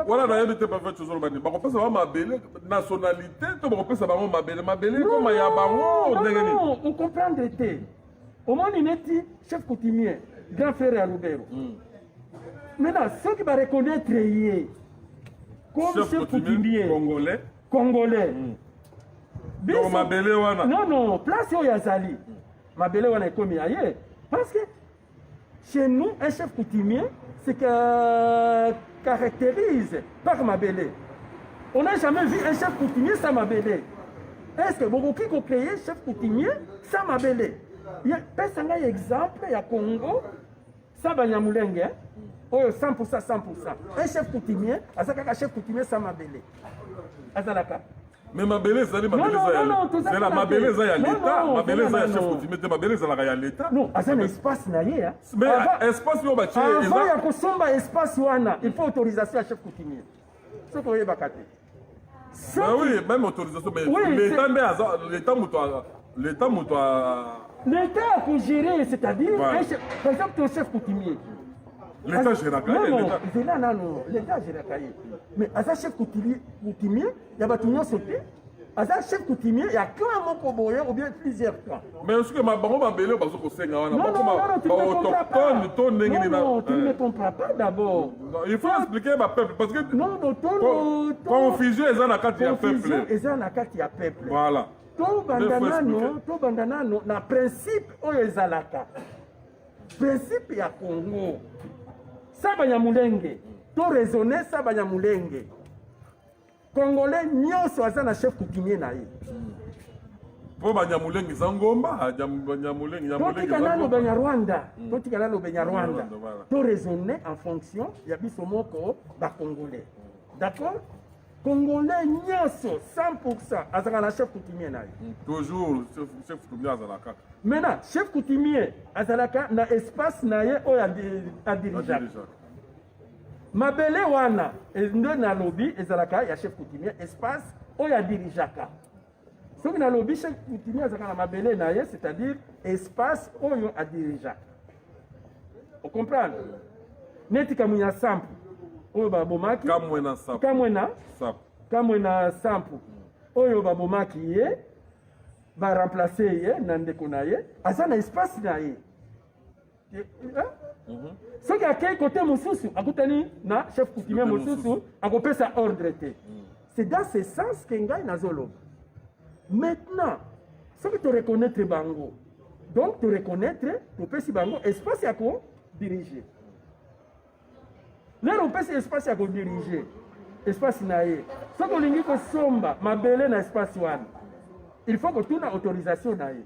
Speaker 1: Voilà, la réalité pas fait toujours bani. Ba kopesa ba mabele nationalité, to ba kopesa bango mabele comme ya bango
Speaker 2: non, on comprend été. Au moins il est chef coutumier, grand frère à Lubero. Maintenant, ceux qui va reconnaître comme chef coutumier congolais.
Speaker 1: Donc mabele wana.
Speaker 2: Non, place où yazali. Mabele wana est comme ailleurs. Parce que chez nous, un chef coutumier, c'est que caractérise par mabele. On n'a jamais vu un chef coutumier sans mabele. Est-ce que beaucoup qui ont créé chef coutumier sans mabele? Il y a un exemple, il y a Congo, ça va y a Moulenge, 100%. Un chef coutumier, un chef coutumier sans mabele. Azalaka.
Speaker 1: Mais mabele c'est la mabele ça y a l'état, mabele ça chef coutumier, mabele ça la l'état.
Speaker 2: Non, c'est un espace naïe.
Speaker 1: Mais espace yo bâti
Speaker 2: avant ya kosomba espace wana, il faut autorisation à chef coutumier. Ce que vous bakate.
Speaker 1: Bah oui, même autorisation mais l'état
Speaker 2: l'État a géré, c'est-à-dire par exemple ton chef coutumier.
Speaker 1: L'État gère
Speaker 2: non, l'État gère. Mais à chef coutumier, il y a bâtiment sauté. À chef coutumier, il y a clan moko boye ou bien plusieurs clans.
Speaker 1: Mais est-ce que ma bango mabele bazo ko senga wana
Speaker 2: non, tu ne comprends pas d'abord.
Speaker 1: Il faut expliquer ma peuple parce que
Speaker 2: non,
Speaker 1: confusion est na kati ya peuple.
Speaker 2: Confusion est na kati ya peuple.
Speaker 1: Voilà.
Speaker 2: To bandanano na principe oyo ezalaka. Principe ya Congo. Saba ya Mulenge. To raisonner saba ya Mulenge. Congolais nyonso aza na chef coutumier na ye.
Speaker 1: Po Banyamulenge zangomba, Banyamulenge
Speaker 2: Totikana no Rwanda. To raisonner en fonction ya biso moko ba Congolais. D'accord? Congolais nyonso 100% azaka na chef coutumier na ye.
Speaker 1: Toujours chef coutumier azalaka.
Speaker 2: Maintenant, chef coutumier azalaka na espace na ye oyo a dirigeant. Mabele wana ndo na lobby ezalaka ya chef coutumier espace oyo a dirigeaka. Soki na lobby chef coutumier azalaka na mabele na ye, c'est-à-dire espace oyo a dirigeaka. On comprend? Neti kamunya sample oyo babomaki kamwena sample oyo babomaki ye ba remplacer ye na ndeko na ye aza na espace na ye. Soki akei côté mosusu akutani na chef coutumier mosusu akopesa ordre te. C'est dans ce sens que ngai nazoloba. Maintenant, soki to reconnaître bango, donc to reconnaître to pesi bango espace ya ko diriger. Lero pesi espace ya ko diriger. Espace na ye. Soki olingi ko somba mabele na espace wana, il faut que tu aies autorisation na ye.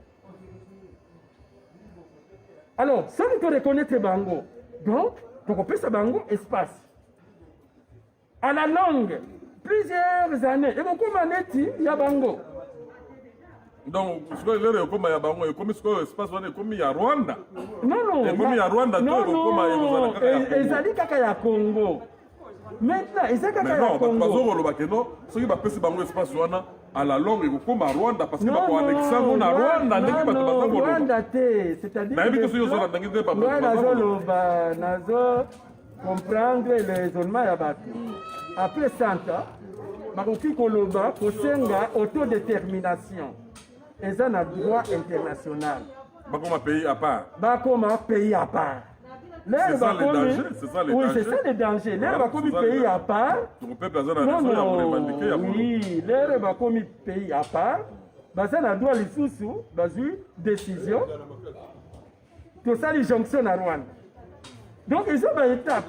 Speaker 2: Alors, si tu reconnais bango, donc, tu peux faire bango espace. À la longue, plusieurs années, et beaucoup maneti ya bango.
Speaker 1: Donc, ce que l'heure comme ya bango, et comme ce que espace wana comme ya Rwanda.
Speaker 2: Non.
Speaker 1: Et comme ya Rwanda,
Speaker 2: non. Ezali kaka ya Congo. Maintenant, ezali kaka ya Congo.
Speaker 1: Mais non, parce que non, ceux qui va passer bango espace wana à la longue et comme à Rwanda parce que va pour annexer na Rwanda ndenge bato bazango
Speaker 2: Rwanda te, c'est-à-dire
Speaker 1: na biso yo zona ndenge te papa
Speaker 2: nazo comprendre le raisonnement ya bato. Après ça, bakoki koloba kosenga autodétermination eza na droit international.
Speaker 1: Bakoma pays à part.
Speaker 2: Bakoma pays à part. L'air
Speaker 1: ça
Speaker 2: va
Speaker 1: le
Speaker 2: comme...
Speaker 1: danger, c'est ça le
Speaker 2: Oui,
Speaker 1: danger.
Speaker 2: c'est ça le danger. L'air
Speaker 1: Voilà,
Speaker 2: va comme
Speaker 1: c'est ça
Speaker 2: pays
Speaker 1: le
Speaker 2: à part.
Speaker 1: Ton peuple a
Speaker 2: Non,
Speaker 1: raison, il y a
Speaker 2: non,
Speaker 1: revendiqué, il y a
Speaker 2: oui, l'air va comme pays à part. Baza na droit les sous bazu décision. Tout ça les jonctions à Rwanda. Donc ils ont une étape.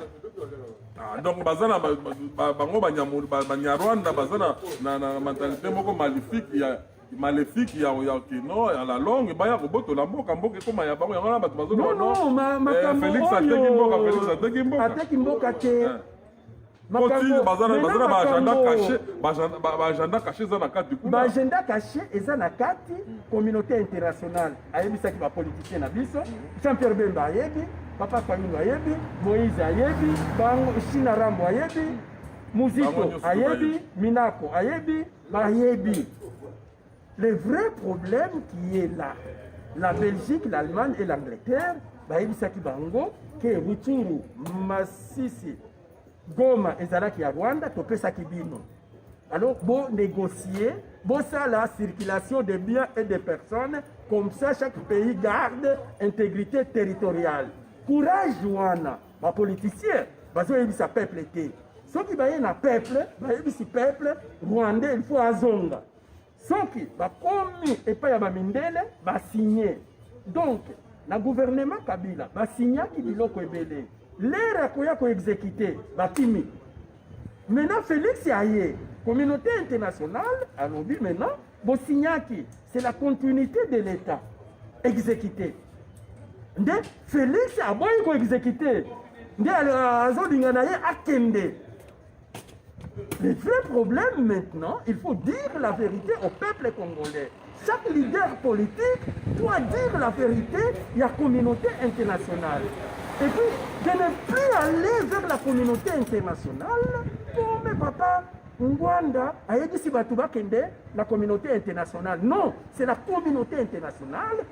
Speaker 1: Ah, donc bazana bango banyarwanda bazana na mentalité moko maléfique ya kino ya la longue baya koboto la mboka koma ya bango yango bato bazona
Speaker 2: Non,
Speaker 1: Félix ateki mboka
Speaker 2: ateki mboka te.
Speaker 1: bazana ba agenda caché za na kati kuna
Speaker 2: ba agenda caché eza na kati communauté internationale ayebisaki ba politicien na biso Jean-Pierre Bemba ayebi Papa Kayunga ayebi Moïse ayebi bango China Rambo ayebi Muzito ayebi Minako ayebi bayebi. Le vrai problème qui est là, la Belgique, l'Allemagne et l'Angleterre bayebisaki bango ke Rutshuru Masisi Goma ezalaki ya Rwanda topesaki bino. Alors, bon négocier, bon ça la circulation des biens et des personnes, comme ça chaque pays garde intégrité territoriale. Courage wana, ma politicien, bazo yebisa peuple te. Soki baye na peuple, bayebisi peuple rwandais il faut azonga. Soki bakomi epai ya bamindele basigné. Donc, na gouvernement Kabila basignaki biloko ebele. L'air akoya ko exécuter bakimi. Maintenant Félix aye, communauté internationale alobi maintenant bosignaki, c'est la continuité de l'État exécuté. Nde Félix aboyi ko exécuter. Nde azolinga na ye akende. Le vrai problème maintenant, il faut dire la vérité au peuple congolais. Chaque leader politique doit dire la vérité à la communauté internationale. Et puis, de ne plus aller vers la communauté internationale, comme papa Ngwanda a dit si Batouba Kende, la communauté internationale. Non, c'est la communauté internationale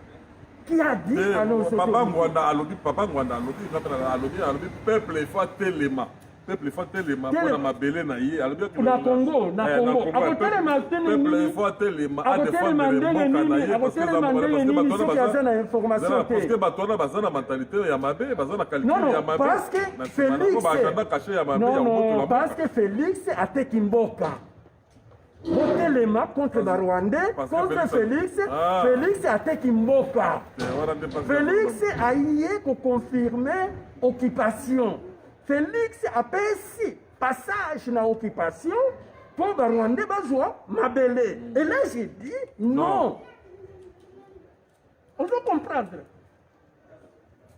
Speaker 2: qui a dit à nos autorités.
Speaker 1: Papa Ngwanda a dit, peuple, il faut téléma. Peuple, il faut téléma. Pour ma belle naïe,
Speaker 2: na Congo, na Congo.
Speaker 1: Peuple, il faut téléma. À défendre les mots naïe. Parce que batona bazana mentalité ya mabe, bazana qualité ya mabe.
Speaker 2: Parce que Félix, non, parce que Félix a tekimboka. Téléma contre le Rwandais, contre Félix, Félix a tekimboka. Félix a yé pour confirmer occupation. Félix a passé passage dans l'occupation pour les Rwandais besoin mabélé. Et là j'ai dit non. On veut comprendre.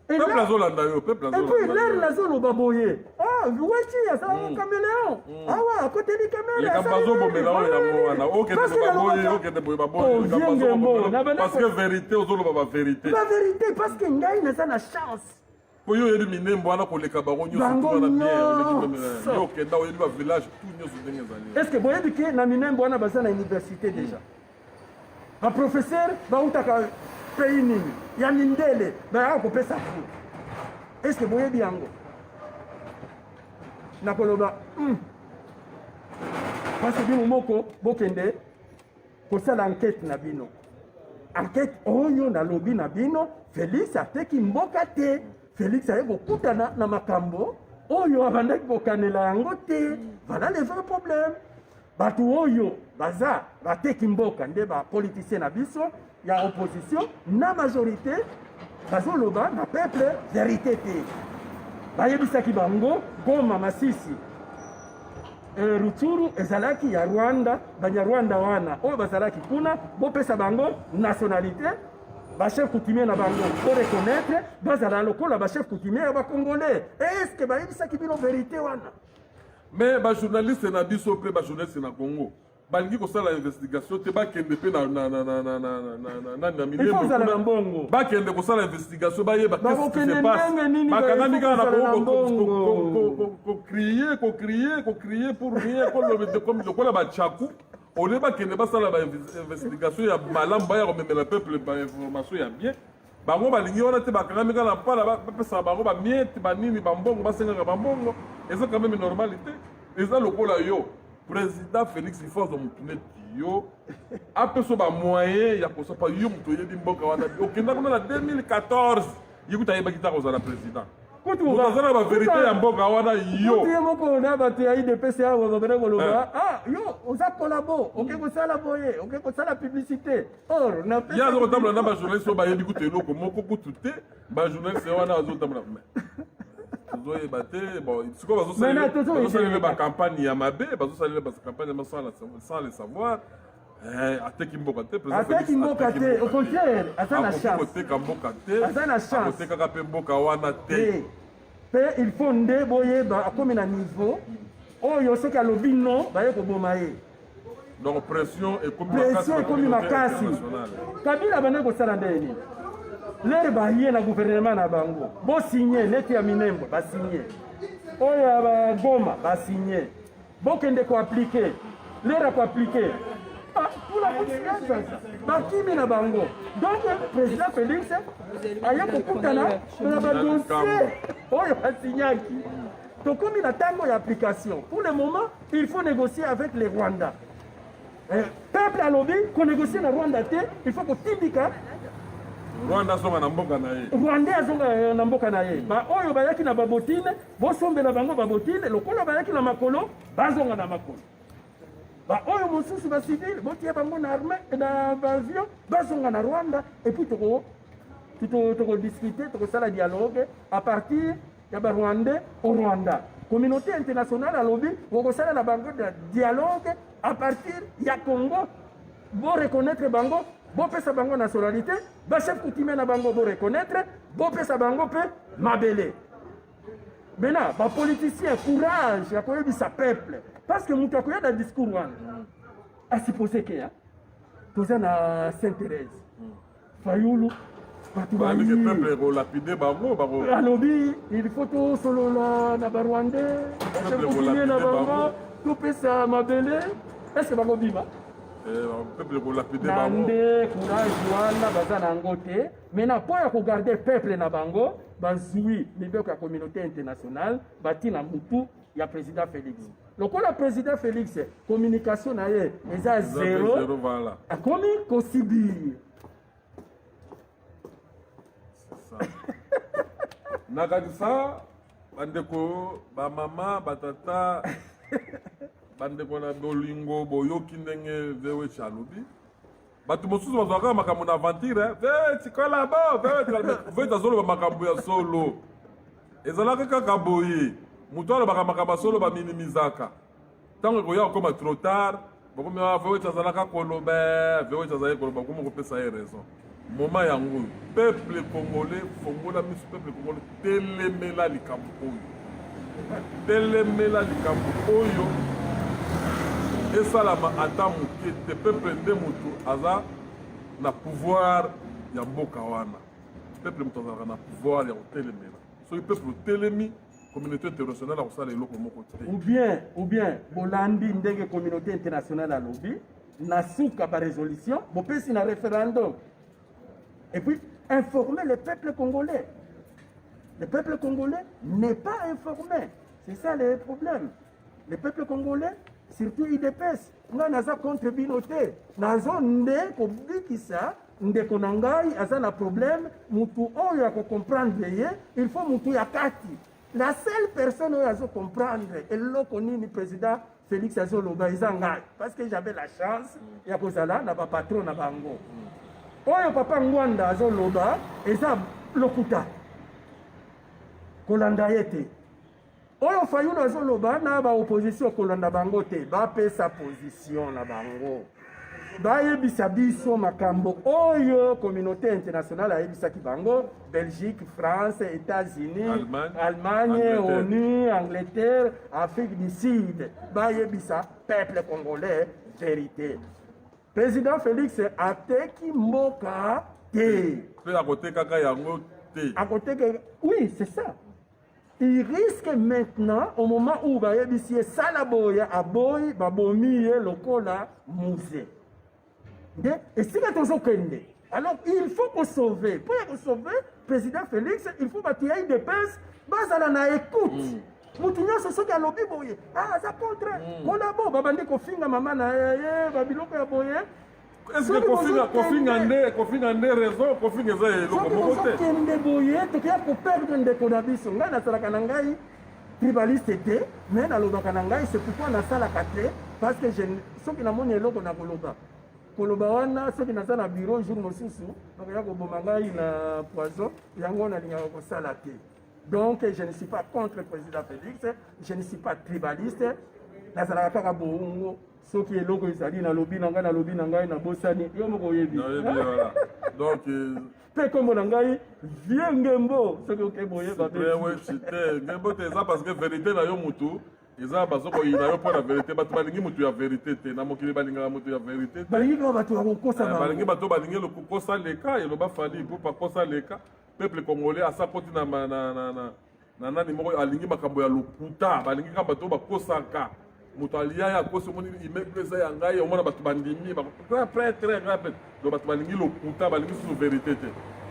Speaker 2: Et puis l'air la zone au baboye. Ah, vous voyez, il y a un caméléon. Ah ouais, à côté du caméléon.
Speaker 1: Parce que vérité, aux autres, vérité.
Speaker 2: La vérité, parce que Ngaï n'a pas la chance.
Speaker 1: Pour yo yeli minembo wana koleka bango nyonso na bien yo kenda oyeli ba village tout nyonso ndenge ezali.
Speaker 2: Est-ce que boyebi ke na minembo wana baza na université déjà ba professeur bautaka pays nini ya mindele baya kopesa fu. Est-ce que boyebi yango na koloba parce que bino moko bokende kosala enquête na bino enquête oyo na lobi na bino Félix ateki mboka te. Félix a eu beaucoup de makambo. Oyo abandaki bokanela yango te. Voilà le vrai problème. Batu oyo baza bateki mboka nde ba politicien na biso ya opposition na majorité bazoloba na peuple vérité te. Bayebisaki bango Goma Masisi Rutshuru ezalaki ya Rwanda, Banyarwanda wana oyo bazalaki kuna bopesa bango nationalité. Ba chef coutumier na bango pour reconnaître bazala lokola ba chef coutumier ba congolais. Est-ce que ba yebisa ki bino vérité wana?
Speaker 1: Mais ba journaliste na biso pe ba journaliste na Congo balingi kosala investigation te bakende pe na
Speaker 2: minembo
Speaker 1: bakende kosala investigation bayeba qu'est-ce qui se passe bakangami kaka na crier pour rien comme lokola ba chaku. On ne va pas basala ba investigation ya malamu baya komemela peuple ba information ya bien. Bango balingi wana te bakangami kaka na pala bapesa bango ba miette banini bambongo basengaka bambongo. Eza quand même normalité. Eza lokola yo président Félix Houphouët Boigny yo apeso ba moyen ya kosopa yo muto yebi mboka wana okenda kuna na 2014 yikuta yeba kitako za la président
Speaker 2: kutu
Speaker 1: moto aza na baverité ya mboka wana yo
Speaker 2: ye moko na bato ya idps awa babana koloba yo oza kolabo oke kosala boye oke kosala publicité or
Speaker 1: ye azokotambola na bajournaliste oyo bayebi kutu eloko moko kutu te bajournaliste wana azotambola tozoyeba te sikoyo bazosalele bacampagne ya mabe bazosalele bacampagne ya sans le savoir ateki mboka te
Speaker 2: au contraire aza na chance
Speaker 1: akoteka mboka te
Speaker 2: aza na chance
Speaker 1: akotekaka mpe mboka wana te
Speaker 2: mpe il faut nde boyeba akomi na niveau oyo soki alobi non baye koboma ye
Speaker 1: donc pression
Speaker 2: ekomi makasi kabila bande kosala nde nini lere baye na gouvernement na bango bosinye neti ya minembo basinye oyo ya bagoma basinye bokende koaplike lere akoaplike bakimi na bango donc président Félix aye kokutana na badossier oyo basinyaki tokomi na ntango ya application pour le moment il faut négocier avec les Rwandais peuple alobi konégocier na Rwanda te il faut kotindika
Speaker 1: Rwanda azonga na mboka na ye
Speaker 2: Rwanda azonga na mboka na ye oyo bayaki na babotine bosombela bango babotine lokola bayaki na makolo bazonga na makolo oyo mosusu bacivile botie bango na arme na baavion bazonga na Rwanda et puis tokodiscute tokosala dialogue à partir ya barwandais au Rwanda communauté internationale alobi bokosala na bango de dialogue à partir ya Congo boreconnaître bango bopesa bango nationalité bachef coutumier na bango boreconnaître bopesa bango mpe mabele maintenant bapoliticien courage ya koyebisa peuple parce que moto akoya na discours wana asipose ke ya toza na Sainte-Thérèse Fayulu bato
Speaker 1: peuple ekolapide bango
Speaker 2: alobi il faut tosolola na barwandais bachef na bango topesa mabele est ce que bango bima
Speaker 1: peuple ekolapide bango
Speaker 2: nande courage wana baza na yango te maintenant mpo ya kogarde peuple na bango bazwi mibeko ya communauté internationale batina mutu ya président Félix lokola président Félix communication na ye eza zéro akomi kosibir
Speaker 1: nakakisa bandeko bamama batata bandeko na bolingo boyoki ndenge vewechi alobi bato mosusu bazwaka makambo na aventure tikola bo vewechi azoloba makambo ya solo ezalaka kaka boye moto alobaka makambo ya solo baminimizaka ntango ekoya kokoma trop tard bakomi vewechi azalaka koloba vewechi azalaki koloba komi kopesa ye raison moma yango peuple congolais fongola miso peuple congolais telemela likambo oyo esalama ata moke te peuple nde moto aza na pouvoir ya mboka wana peuple moto azalaka na pouvoir ya kotelemela soki peuple otelemi communauté internationale akosala eloko moko te
Speaker 2: ou bien bolandi ndenge communauté internationale alobi na suka barésolution bopesi na référendum et puis informer le peuple congolais. Le peuple congolais n'est pas informé. C'est ça le problème. Le peuple congolais, surtout IDPS, nga naza contre binoté. Nazo nde ko bikisa ndeko na ngai aza na problème mutu oyo ako comprendre ye, il faut mutu ya kati. La seule personne oyo azo comprendre eloko nini président Félix azoloba eza ngai parce que j'avais la chance ya kozala na ba patron na bango. Oyo papa Ngwanda azoloba eza lokuta kolanda ye te oyo Fayulu azoloba na baopposition kolanda bango te bapesa position na bango bayebisa biso makambo oyo communauté internationale ayebisaki bango Belgique, France, États-Unis, Allemagne, ONU, Angleterre, Afrique du Sud bayebisa peuple congolais vérité. Président Félix ateki mboka te. Oui, c'est ça. Il risque maintenant, au moment où bayebisi salaboya aboy babomi lokola musée. Et si nous sommes alors il faut qu'on sauve. Pour sauver président Félix, il faut bâtir des pinces, basala na écoute. Mutu nyonso soki alobi boye aza contre kolabo babandi kofinga mama na ye babiloko ya boye
Speaker 1: est-ce que kofinga nde raison kofinga eza eloko moko te
Speaker 2: sokende boye tokoya koperdre ndeko na biso ngai nasalaka na ngai tribaliste te mais nalobaka na ngai c'est pourquoi nasalaka te parce que soki namoni eloko na koloba wana soki naza na bureau jour mosusu nakoya koboma ngai na poison yango nalingaka kosala te. Donc je ne suis pas contre le président Félix, je ne suis pas tribaliste, nazalaka kaka bongo soki eloko ezali na lobi na ngai na bosani yo moko oyebi.
Speaker 1: Donc
Speaker 2: pe kombo na ngai vie ngembo soki okeboyeba
Speaker 1: ngembo te eza parce que vérité na yo mutu eza bazoko ina yo mpona vérité bato balingi mutu ya vérité te na mokili balingaka mutu ya vérité te
Speaker 2: balingi kaka bato bakokosa
Speaker 1: balingi bato balingi kokosa leka eloba fali mpo bakosa leka peuple congolais asa koti na nani moko alingi makambo ya lokuta balingi kaka bato bakosaka moto alia ya kosi omoni immeuble eza ya ngai omona bato bandimi très grave do bato balingi lokuta balingi susu vérité te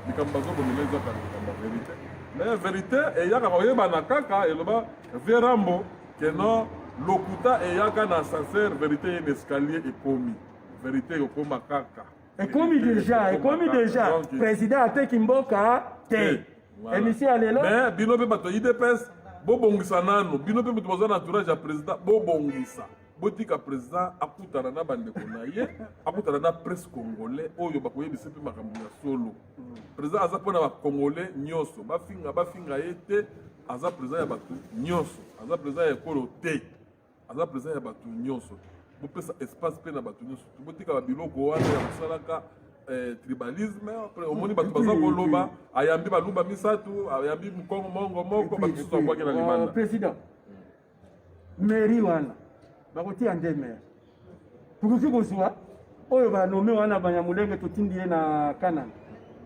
Speaker 1: likambo bazobomela ezaka likambo ya vérité mais vérité eyaka koyebana kaka eloba verambo keno lokuta eyaka na ascenseur vérité ye na escalier ekomi vérité ekoma kaka
Speaker 2: ekomi déjà président ateki mboka te émission ya lelo
Speaker 1: mais bino mpe bato idps bobongisa nano bino mpe moto baza na entourage ya président bobongisa botika président akutana na bandeko na ye akutana na presse congolais oyo bakoyebisa mpe makambo ya solo président aza mpona bacongolais nyonso bafinga ye te aza président ya bato nyonso aza président ya ekolo te aza président ya bato nyonso bopesa espace mpe na bato nyonso botika babiloko wana ya kosalaka tribalisme omoni bato baza koloba ayambi balumba misatu ayambi mkongo mongo moko bato susu akwaki na libanda
Speaker 2: président mairie wana bakotia nde maire tokoki kozwa oyo banome wana banyamulenge totindi ye na kananga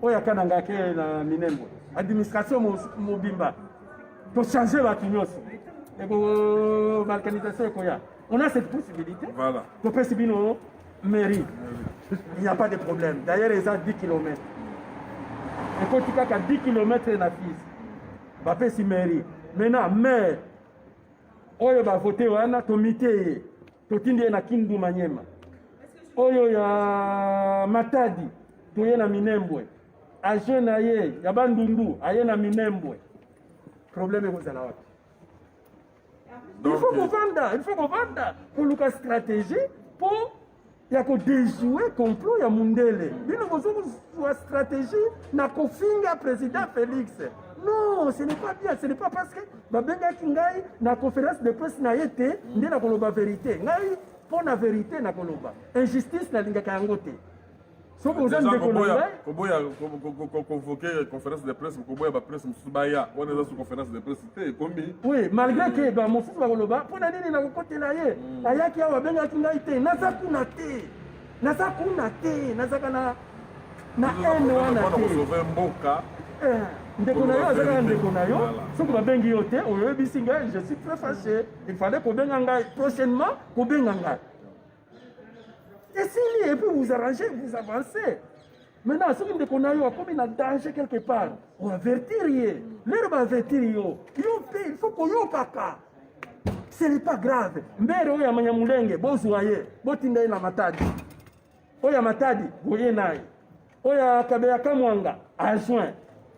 Speaker 2: oyo akananga ake na minembwe administration mobimba tochange bato nyonso balkanisation ekoya on a cette possibilité
Speaker 1: voilà
Speaker 2: topesi bino mairie il n'y a pas de problème d'ailleurs eza 10 km ekoti kaka 10 km na fils bapesi mairie maintenant maire oyo bavote wana tomite ye totindi ye na Kindu Manyema oyo ya Matadi toye na Minembwe agent na ye ya Bandundu aye na Minembwe problème ekozala wapi il faut kovanda koluka stratégie po ya kodejouer complot ya mundele bino kozwa stratégie na kofinga président Félix. Non, ce n'est pas bien, ce n'est pas parce que babengaki ngai na conférence de presse na ye te nde na koloba vérité ngai mpo na vérité na koloba injustice nalingaka yango te soki oza ndeko na ngai
Speaker 1: koboya convoqué conférence de presse koboya bapresse mosusu baya wana eza su conférence de presse te ekomi
Speaker 2: oui malgré ke bamosusu bakoloba mpo na nini nakokotela ye ayaki awa babengaki ngai te naza kuna te nazaka na ene wana
Speaker 1: te mboka
Speaker 2: ndeko na yo azalaka ndeko na yo soki babengi yo te oyebisi ngai je suis très fâché il fallait kobenga ngai prochainement kobenga ngai esili et puis vous arrangez vous avancez maintenant soki ndeko na yo akomi na danger quelque part oavertir ye lero baavertir yo mpe il faut koyokaka ce n'est pas grave mbere oyo ya manyamulenge bozwa ye botinda ye na Matadi oyo ya Matadi boye naye oyo ya Kabeya Kamwanga adjoint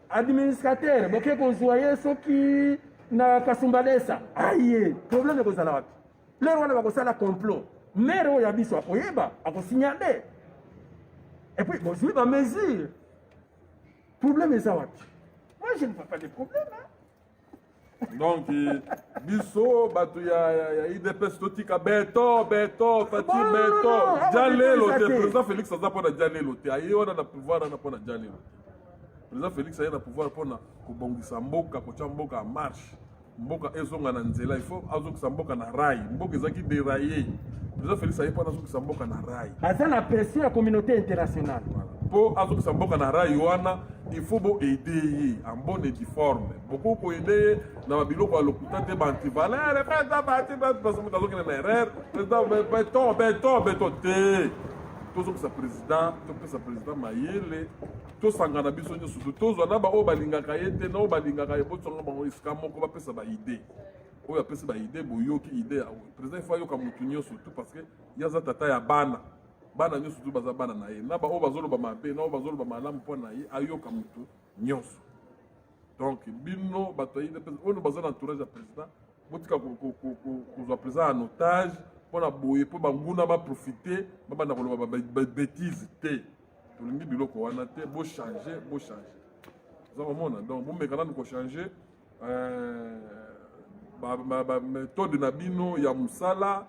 Speaker 2: administrateur boke kozwa ye soki na Kasumbalesa aye problème ekozala wapi lero wana bakosala complot maire oyo ya biso akoyeba akosignale et puis bozwi bamesure problème eza wapi moi je ne vois pas de problème
Speaker 1: donc biso bato ya idps totika beto fati beto jalelo te président Félix aza mpona jalelo te aye wana na pouvoir wana mpona jalelo président Félix aye na pouvoir mpona kobongisa mboka kotya mboka ya marche mboka ezonga na nzela il faut azokisa mboka na rai mboka ezaki déraillé président Félix aye mpona azokisa mboka na rai
Speaker 2: aza na pression ya communauté internationale
Speaker 1: mpo azokisa mboka na rai wana il faut boaide ye en bonne et due forme boko koaide ye na babiloko ya lokuta te bantivalere moto azokende na erreur président beto te tozokisa président topesa président mayele tosanga na biso nyonso tozwa na baoyo balingaka ye te na oyo balingaka ye botsonga bango esika moko bapesa baide oyo apesi baide boyoki ide ya président ifo ayoka motu nyonso tout parce que ye aza tata ya bana bana nyonso tu baza bana na ye na baoyo bazoloba mabe na oyo bazoloba malamu mpo na ye ayoka motu nyonso. Donc bino bato ayi oyo baza na entourage ya président botika kozwa président en otage mpona boye mpo banguna baprofite babanda koloba babétise te. Tolingi biloko wana te, bochange oza komona. Donc bomeka nanu kochange baméthode na bino ya mosala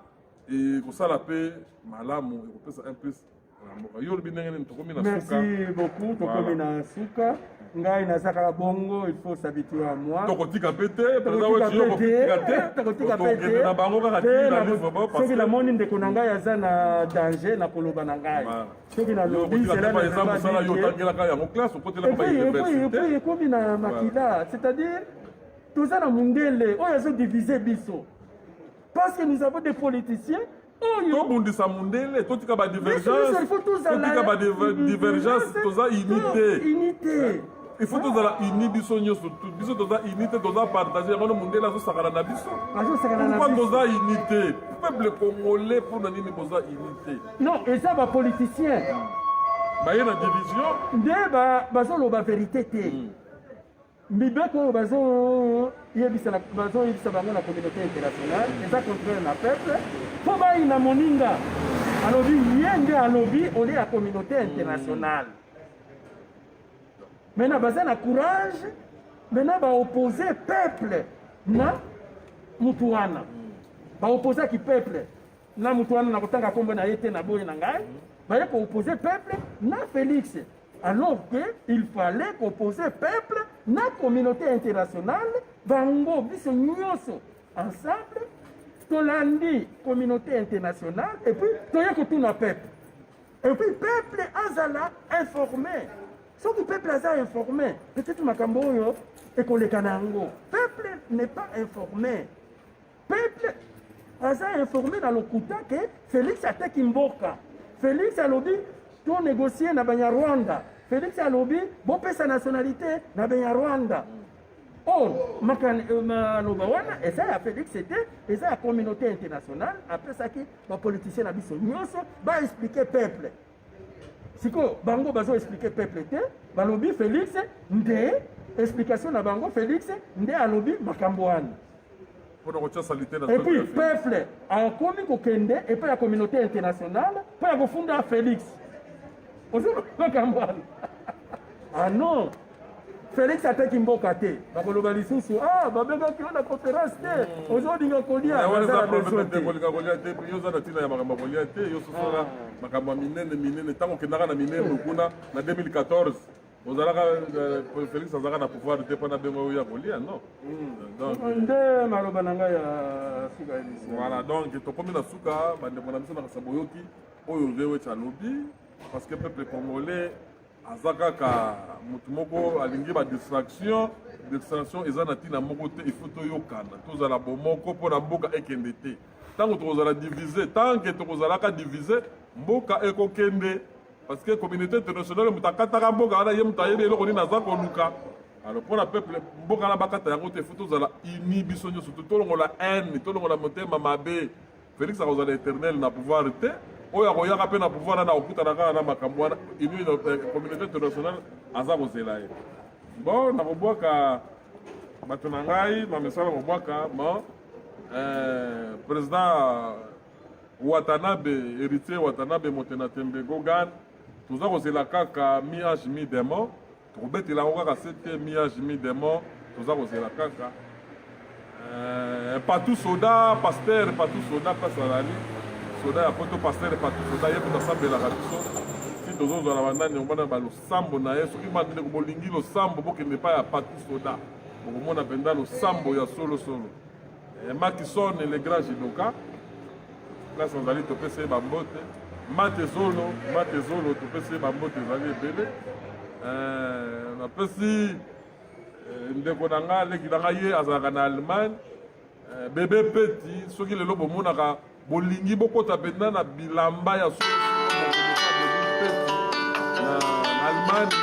Speaker 1: ekosala mpe malamu ekopesa un plus na mboka. Yo lobi ndenge nini tokomi na suka.
Speaker 2: Merci beaucoup, tokomi na suka. Ngai nazaka bongo, il faut s'habituer à moi.
Speaker 1: Tokotika mpe te, président wetu yo kotika te. Tokokende na bango kaka ti na livre bo parce que
Speaker 2: soki namoni ndeko na ngai aza na danger na koloba na ngai. Soki nalobi
Speaker 1: cela ne veut pas dire yo tangelaka yango classe okotela ba université.
Speaker 2: Ekomi na makila, c'est-à-dire toza na mundele oyo azodivise biso. Parce que nous avons des politiciens.
Speaker 1: Tobundisa mundele, totika ba divergence. Totika ba divergence, toza unité. Il faut tozala uni biso nyonso biso toza unité toza partager yango mundele azosakana na biso. Pourquoi toza unité? Peuple congolais pour na nini boza unité?
Speaker 2: Non, et ça va politicien.
Speaker 1: Baye na division.
Speaker 2: Nde bazoloba vérité te. Mibeko yebisa bango na communauté internationale, eza contraire na peuple. Po bayi na moninga alobi yende alobi ole ya communauté internationale. Maintenant baza na courage, maintenant ba opposer peuple na mutu wana. Ba opposer ki peuple na mutu wana na kotanga kombo na yete na boye na ngai. Ba ko opposer peuple na Félix. Alors qu'il fallait opposer peuple na communauté internationale, bango biso nyonso ensemble, tolandi communauté internationale, et puis toyeko tuna peuple. Et puis peuple azala informé. Sauf que peuple aza informé, peut-être makambo oyo ekoleka nango. Peuple n'est pas informé. Peuple aza informé dans le kuta que Félix ateki mboka. Félix alobi to négocier na Banyarwanda. Félix alobi bon pe sa nationalité na Banyarwanda. Or maloba wana eza ya Félix c'était eza ya communauté internationale après ça qui ba politicien na biso nyonso ba expliquer peuple. Siko bango bazo expliquer peuple te balobi Félix nde explication na bango Félix nde alobi makambo wana. Et puis peuple a commis kokende et puis la communauté internationale pour refonder Félix. Ah non, Félix a été mboka te. Bakoloba lisusu ah babeka ki na conférence te. Aujourd'hui ngokolia.
Speaker 1: Wala problème te kolia te yo za na tina ya makambo kolia te yo sosola makambo minene tango kendaka na minene kuna na 2014. Ozalaka Félix azaka na pouvoir te pana bengo ya kolia non.
Speaker 2: Donc nde maloba nanga ya suka émission.
Speaker 1: Voilà donc tokomi na suka bande mona biso na kasaboyoki oyo vewe cha lobby parce que peuple congolais azaka ka mutu moko alingi ba distraction eza na tina moko te il faut toyokana tozala bomoko pona mboka ekende te tango tokozala diviser tant que tokozalaka diviser mboka ekokende parce que communauté internationale mutakataka mboka wana ye mutu ayebi eloko nini aza koluka. Alors pour la peuple mboka na bakata yango te il faut tozala uni biso nyonso tolongola haine tolongola motema mabe. Félix akozala éternel na pouvoir te oyo akoyaka mpe na pouvoir na okutana kaka na makambo wana communauté internationale aza kozela ye. Bon nakobwaka bato na ngai bamesala kobwaka bon président Watanabe héritier Watanabe Motena Tembe Gogan toza kozela kaka mi-age mi-démon tokobetela yango kaka sete mi-age mi-démon toza kozela kaka Patou Soda pasteur Patou Soda place alali soda ya poto pasteur Patou Soda ye mpo nasambelaka biso ti tozozwala bandani omona balosambo na ye soki bandeko bolingi losambo bokende epai ya Patou Soda bokomona mpenza losambo ya solosolo Makison le grand judoka place ozali topesa ye bambote mate zolo topesa ye bambote ezali ebele napesi ndeko na nga leki na nga ye azalaka na Allemagne bebe peti soki lelo bomonaka bolingi bokota mpenza na bilamba ya solosolo na Allemagne